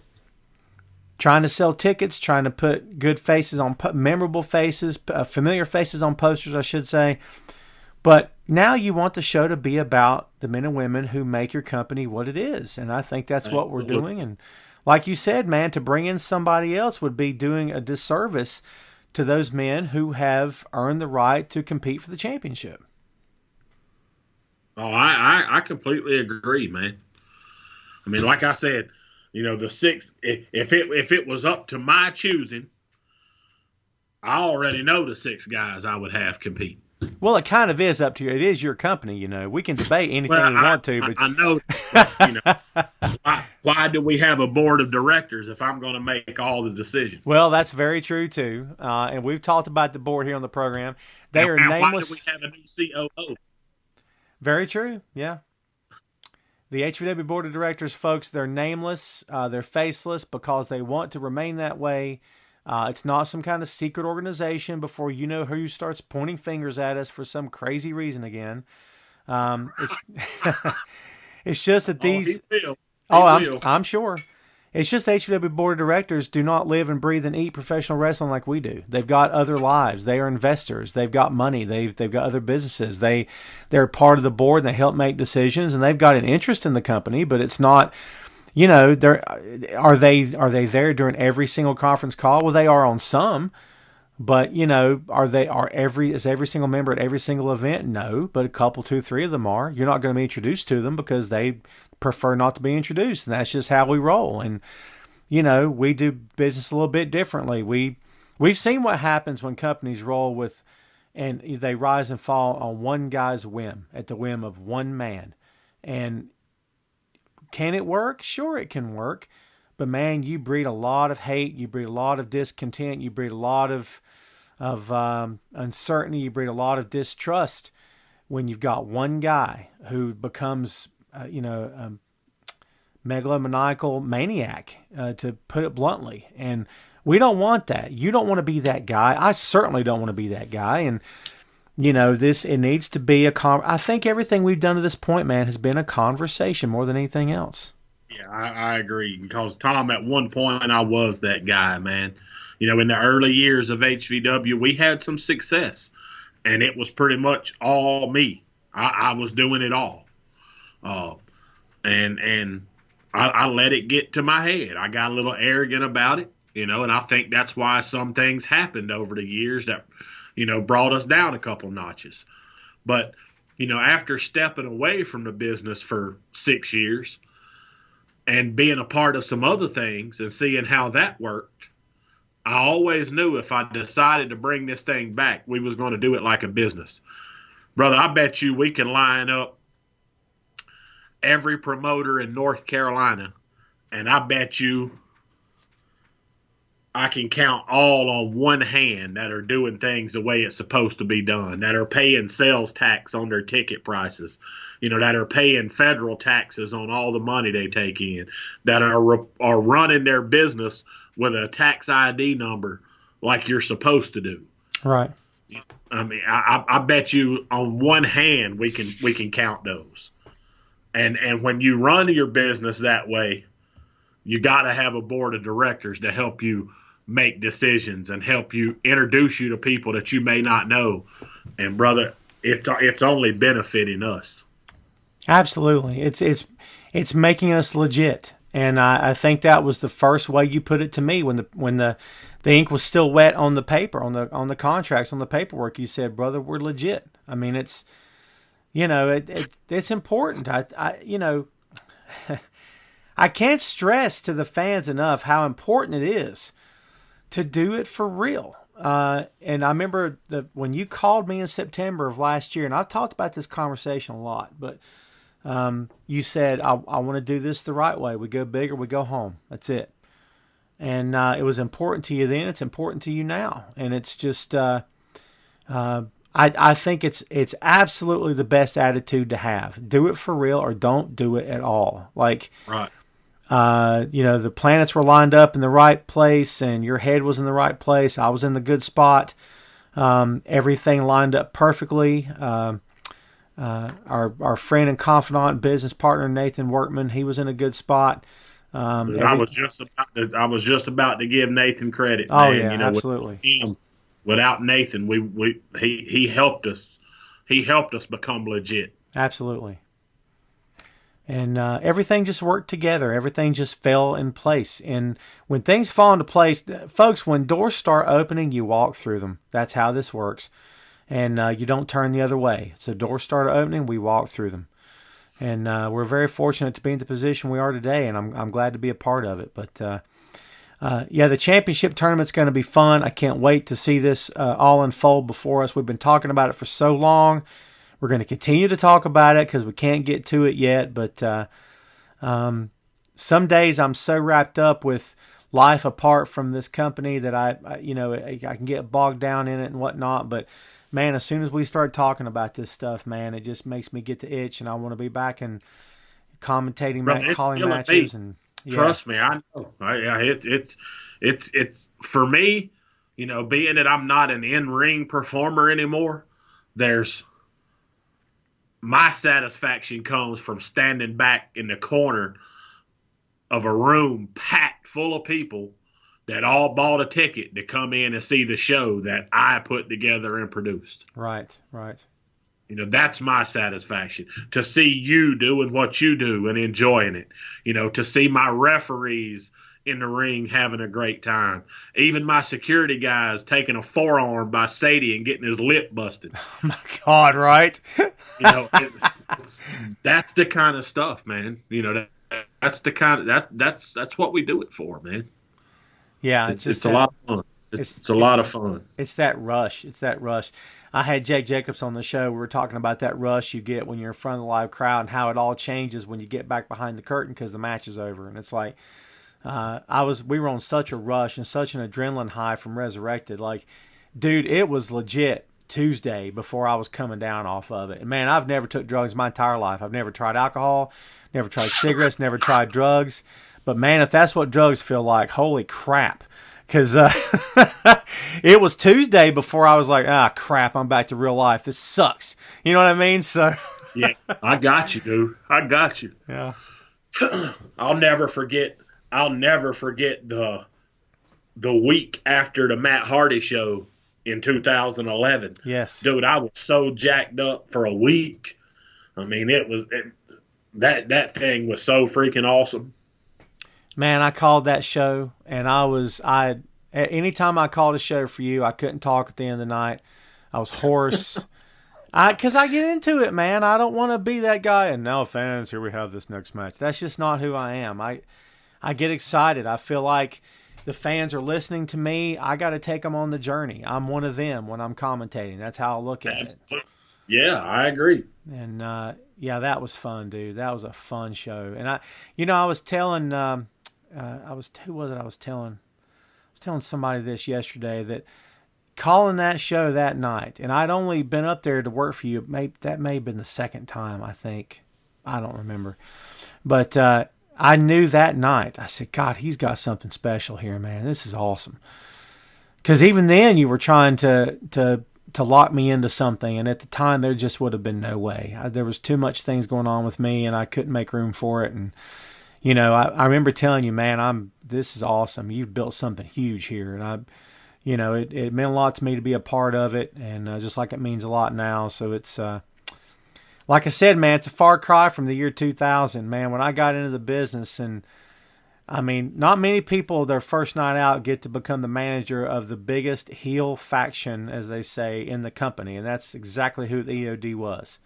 Trying to sell tickets, trying to put good faces on, memorable faces, familiar faces on posters, I should say. But now you want the show to be about the men and women who make your company what it is. And I think that's what we're doing. And like you said, man, to bring in somebody else would be doing a disservice to those men who have earned the right to compete for the championship. Oh, I completely agree, man. I mean, like I said, the 6, if it was up to my choosing, I already know the 6 guys I would have compete. Well, it kind of is up to you. It is your company, We can debate anything we want to. But I know. Why do we have a board of directors if I'm going to make all the decisions? Well, that's very true, too. And we've talked about the board here on the program. They are nameless. Why do we have a new COO? Very true, yeah. The HVW board of directors, folks, they're nameless. They're faceless because they want to remain that way. It's not some kind of secret organization before you know who starts pointing fingers at us for some crazy reason again. It's just that these... I'm sure. It's just the HVW board of directors do not live and breathe and eat professional wrestling like we do. They've got other lives. They are investors. They've got money. They've got other businesses. They're part of the board and they help make decisions and they've got an interest in the company, but it's not... are they there during every single conference call? Well, they are on some, but is every single member at every single event? No, but a couple, 2, 3 of them are. You're not going to be introduced to them because they prefer not to be introduced, and that's just how we roll. And we do business a little bit differently. We've seen what happens when companies roll with, and they rise and fall on one guy's whim, at the whim of one man, and can it work? Sure, it can work. But, man, you breed a lot of hate. You breed a lot of discontent. You breed a lot of uncertainty. You breed a lot of distrust when you've got one guy who becomes, a megalomaniacal maniac, to put it bluntly. And we don't want that. You don't want to be that guy. I certainly don't want to be that guy. And it needs to be I think everything we've done to this point, man, has been a conversation more than anything else. Yeah, I agree. Because, Tom, at one point I was that guy, man. In the early years of HVW, we had some success, and it was pretty much all me. I was doing it all. And I let it get to my head. I got a little arrogant about it, and I think that's why some things happened over the years that, brought us down a couple notches. But, after stepping away from the business for 6 years and being a part of some other things and seeing how that worked, I always knew if I decided to bring this thing back, we was going to do it like a business. Brother, I bet you we can line up every promoter in North Carolina, and I bet you I can count all on one hand that are doing things the way it's supposed to be done, that are paying sales tax on their ticket prices, that are paying federal taxes on all the money they take in, that are running their business with a tax ID number like you're supposed to do. Right. I mean, I bet you on one hand we can count those. And when you run your business that way, you got to have a board of directors to help you make decisions and help you introduce you to people that you may not know. And brother, it's only benefiting us. Absolutely. It's making us legit. And I think that was the first way you put it to me when the ink was still wet on the paper, on the contracts, on the paperwork. You said, brother, we're legit. I mean, it's important. I can't stress to the fans enough how important it is to do it for real. And I remember when you called me in September of last year, and I've talked about this conversation a lot, but you said, I want to do this the right way. We go big or we go home. That's it. And it was important to you then. It's important to you now. And it's just, I think it's absolutely the best attitude to have. Do it for real or don't do it at all. Like, right. The planets were lined up in the right place and your head was in the right place. I was in the good spot. Everything lined up perfectly. Our friend and confidant, business partner, Nathan Workman, he was in a good spot. I was just about to give Nathan credit. Oh, man. Yeah, absolutely. Without Nathan, he helped us. He helped us become legit. Absolutely. And everything just worked together. Everything just fell in place. And when things fall into place, folks, when doors start opening, you walk through them. That's how this works. And you don't turn the other way. So doors start opening, we walk through them. And we're very fortunate to be in the position we are today, and I'm glad to be a part of it. But the championship tournament's going to be fun. I can't wait to see this all unfold before us. We've been talking about it for so long. We're going to continue to talk about it because we can't get to it yet. But some days I'm so wrapped up with life apart from this company that I can get bogged down in it and whatnot. But man, as soon as we start talking about this stuff, man, it just makes me get the itch, and I want to be back and commentating, calling matches. And trust me, I know. It's for me. Being that I'm not an in-ring performer anymore, my satisfaction comes from standing back in the corner of a room packed full of people that all bought a ticket to come in and see the show that I put together and produced. Right. That's my satisfaction. To see you doing what you do and enjoying it. To see my referees in the ring having a great time. Even my security guys taking a forearm by Sadie and getting his lip busted. Oh my God, right? That's the kind of stuff, man. That's the kind of that's what we do it for, man. Yeah, it's a lot of fun. It's a lot of fun. It's that rush. I had Jake Jacobs on the show. We were talking about that rush you get when you're in front of the live crowd and how it all changes when you get back behind the curtain because the match is over. And it's like we were on such a rush and such an adrenaline high from Resurrected. Like, dude, it was legit Tuesday before I was coming down off of it. And man, I've never took drugs my entire life. I've never tried alcohol, never tried cigarettes, never tried drugs. But man, if that's what drugs feel like, holy crap. because it was Tuesday before I was like, crap, I'm back to real life. This sucks. You know what I mean? So Yeah, I got you, dude. I got you. yeah. I'll never forget the week after the Matt Hardy show in 2011. Yes. Dude, I was so jacked up for a week. I mean, that thing was so freaking awesome. Man, I called that show, and anytime I called a show for you, I couldn't talk at the end of the night. I was hoarse. Because I get into it, man. I don't want to be that guy. And now, fans, here we have this next match. That's just not who I am. I get excited. I feel like the fans are listening to me. I got to take them on the journey. I'm one of them when I'm commentating. That's how I look at it. Yeah, I agree. And yeah, that was fun, dude. That was a fun show. And I was telling, I was telling somebody this yesterday that calling that show that night, and I'd only been up there to work for you. That may have been the second time, I think. I don't remember, but I knew that night. I said, God, he's got something special here, man. This is awesome. Because even then, you were trying to lock me into something, and at the time, there just would have been no way. There was too much things going on with me, and I couldn't make room for it. And I remember telling you, man, this is awesome. You've built something huge here, and it meant a lot to me to be a part of it, and just like it means a lot now. So it's, like I said, man, it's a far cry from the year 2000, man. When I got into the business, and I mean, not many people their first night out get to become the manager of the biggest heel faction, as they say, in the company, and that's exactly who the EOD was.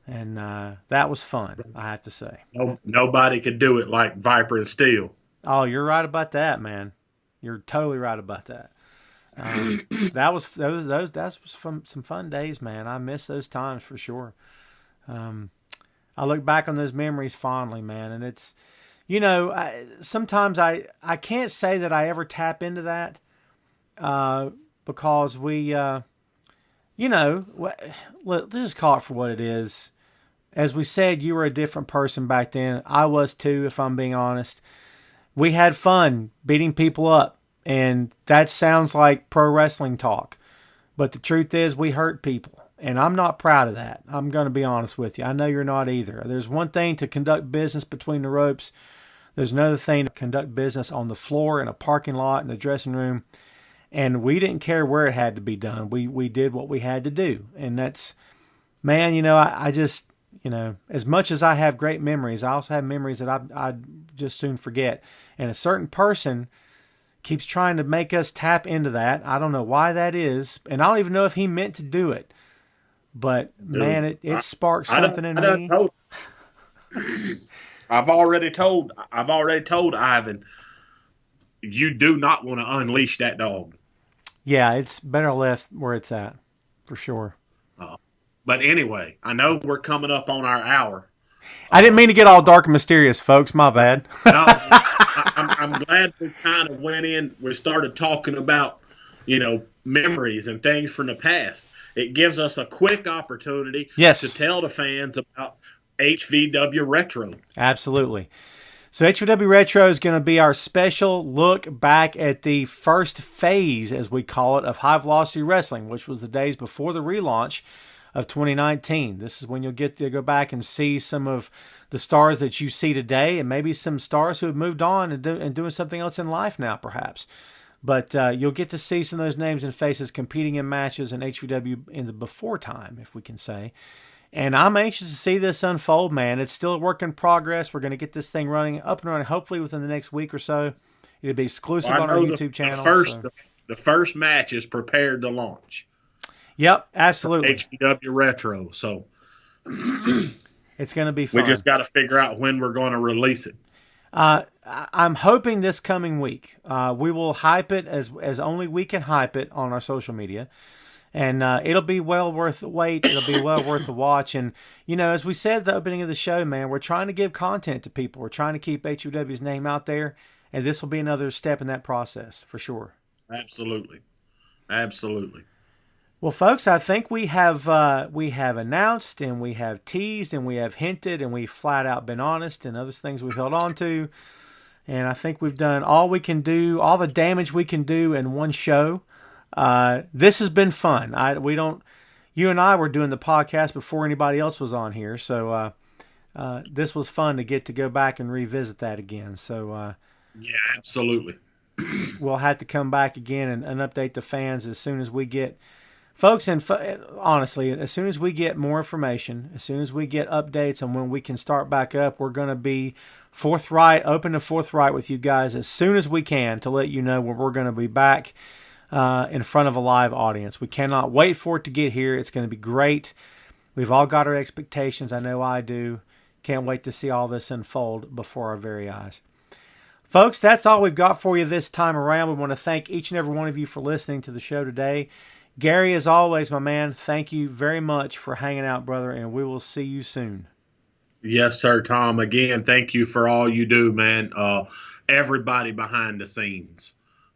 And that was fun, I have to say. Nobody could do it like Viper and Steel. Oh, you're right about that, man. You're totally right about that. That was some fun days, man. I miss those times for sure. I look back on those memories fondly, man, and it's, sometimes I can't say that I ever tap into that because we, let's just call it for what it is. As we said, you were a different person back then. I was too, if I'm being honest. We had fun beating people up. And that sounds like pro wrestling talk. But the truth is we hurt people. And I'm not proud of that. I'm going to be honest with you. I know you're not either. There's one thing to conduct business between the ropes. There's another thing to conduct business on the floor, in a parking lot, in the dressing room. And we didn't care where it had to be done. We did what we had to do. And that's, man, I just, as much as I have great memories, I also have memories that I just soon forget. And a certain person keeps trying to make us tap into that. I don't know why that is. And I don't even know if he meant to do it. But, man, it sparked something in me. I've already told Ivan, you do not want to unleash that dog. Yeah, it's better left where it's at, for sure. But anyway, I know we're coming up on our hour. I didn't mean to get all dark and mysterious, folks. My bad. No, I'm glad we kind of went in. We started talking about, memories and things from the past. It gives us a quick opportunity to tell the fans about HVW Retro. Absolutely. So HVW Retro is going to be our special look back at the first phase, as we call it, of High Velocity Wrestling, which was the days before the relaunch of 2019. This is when you'll get to go back and see some of the stars that you see today, and maybe some stars who have moved on and doing something else in life now, perhaps. But you'll get to see some of those names and faces competing in matches in HVW in the before time, if we can say. And I'm anxious to see this unfold, man. It's still a work in progress. We're going to get this thing up and running, hopefully within the next week or so. It'll be exclusive on our YouTube channel. The first match is prepared to launch. Yep, absolutely. HVW Retro. So it's going to be fun. We just got to figure out when we're going to release it. I'm hoping this coming week. We will hype it as only we can hype it on our social media. And it'll be well worth the wait. It'll be well worth the watch. And, as we said at the opening of the show, man, we're trying to give content to people. We're trying to keep HVW's name out there. And this will be another step in that process, for sure. Absolutely. Absolutely. Well, folks, I think we have announced, and we have teased, and we have hinted, and we've flat out been honest, and other things we've held on to. And I think we've done all we can do, all the damage we can do in one show. This has been fun. You and I were doing the podcast before anybody else was on here. So this was fun to go back and revisit that again. So yeah, absolutely. We'll have to come back again and update the fans as soon as we get, folks, and honestly, as soon as we get more information, as soon as we get updates on when we can start back up, we're going to be open and forthright with you guys as soon as we can to let you know when we're going to be back in front of a live audience. We cannot wait for it to get here. It's going to be great. We've all got our expectations. I know I do. Can't wait to see all this unfold before our very eyes. Folks, that's all we've got for you this time around. We want to thank each and every one of you for listening to the show today. Gary, as always, my man, thank you very much for hanging out, brother, and we will see you soon. Yes, sir, Tom. Again, thank you for all you do, man. Everybody behind the scenes,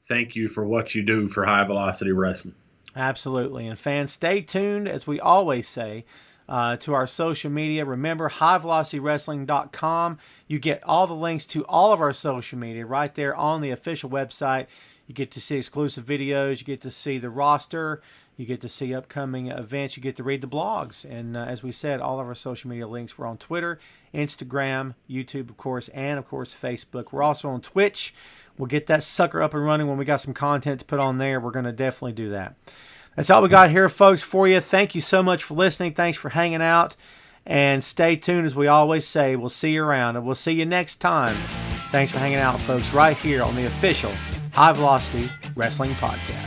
thank you for what you do for High Velocity Wrestling. Absolutely. And fans, stay tuned, as we always say, to our social media. Remember, HighVelocityWrestling.com. You get all the links to all of our social media right there on the official website. You get to see exclusive videos. You get to see the roster. You get to see upcoming events. You get to read the blogs. And as we said, all of our social media links. We're on Twitter, Instagram, YouTube, of course, and, of course, Facebook. We're also on Twitch. We'll get that sucker up and running when we got some content to put on there. We're going to definitely do that. That's all we got here, folks, for you. Thank you so much for listening. Thanks for hanging out. And stay tuned, as we always say. We'll see you around, and we'll see you next time. Thanks for hanging out, folks, right here on the official High Velocity Wrestling Podcast.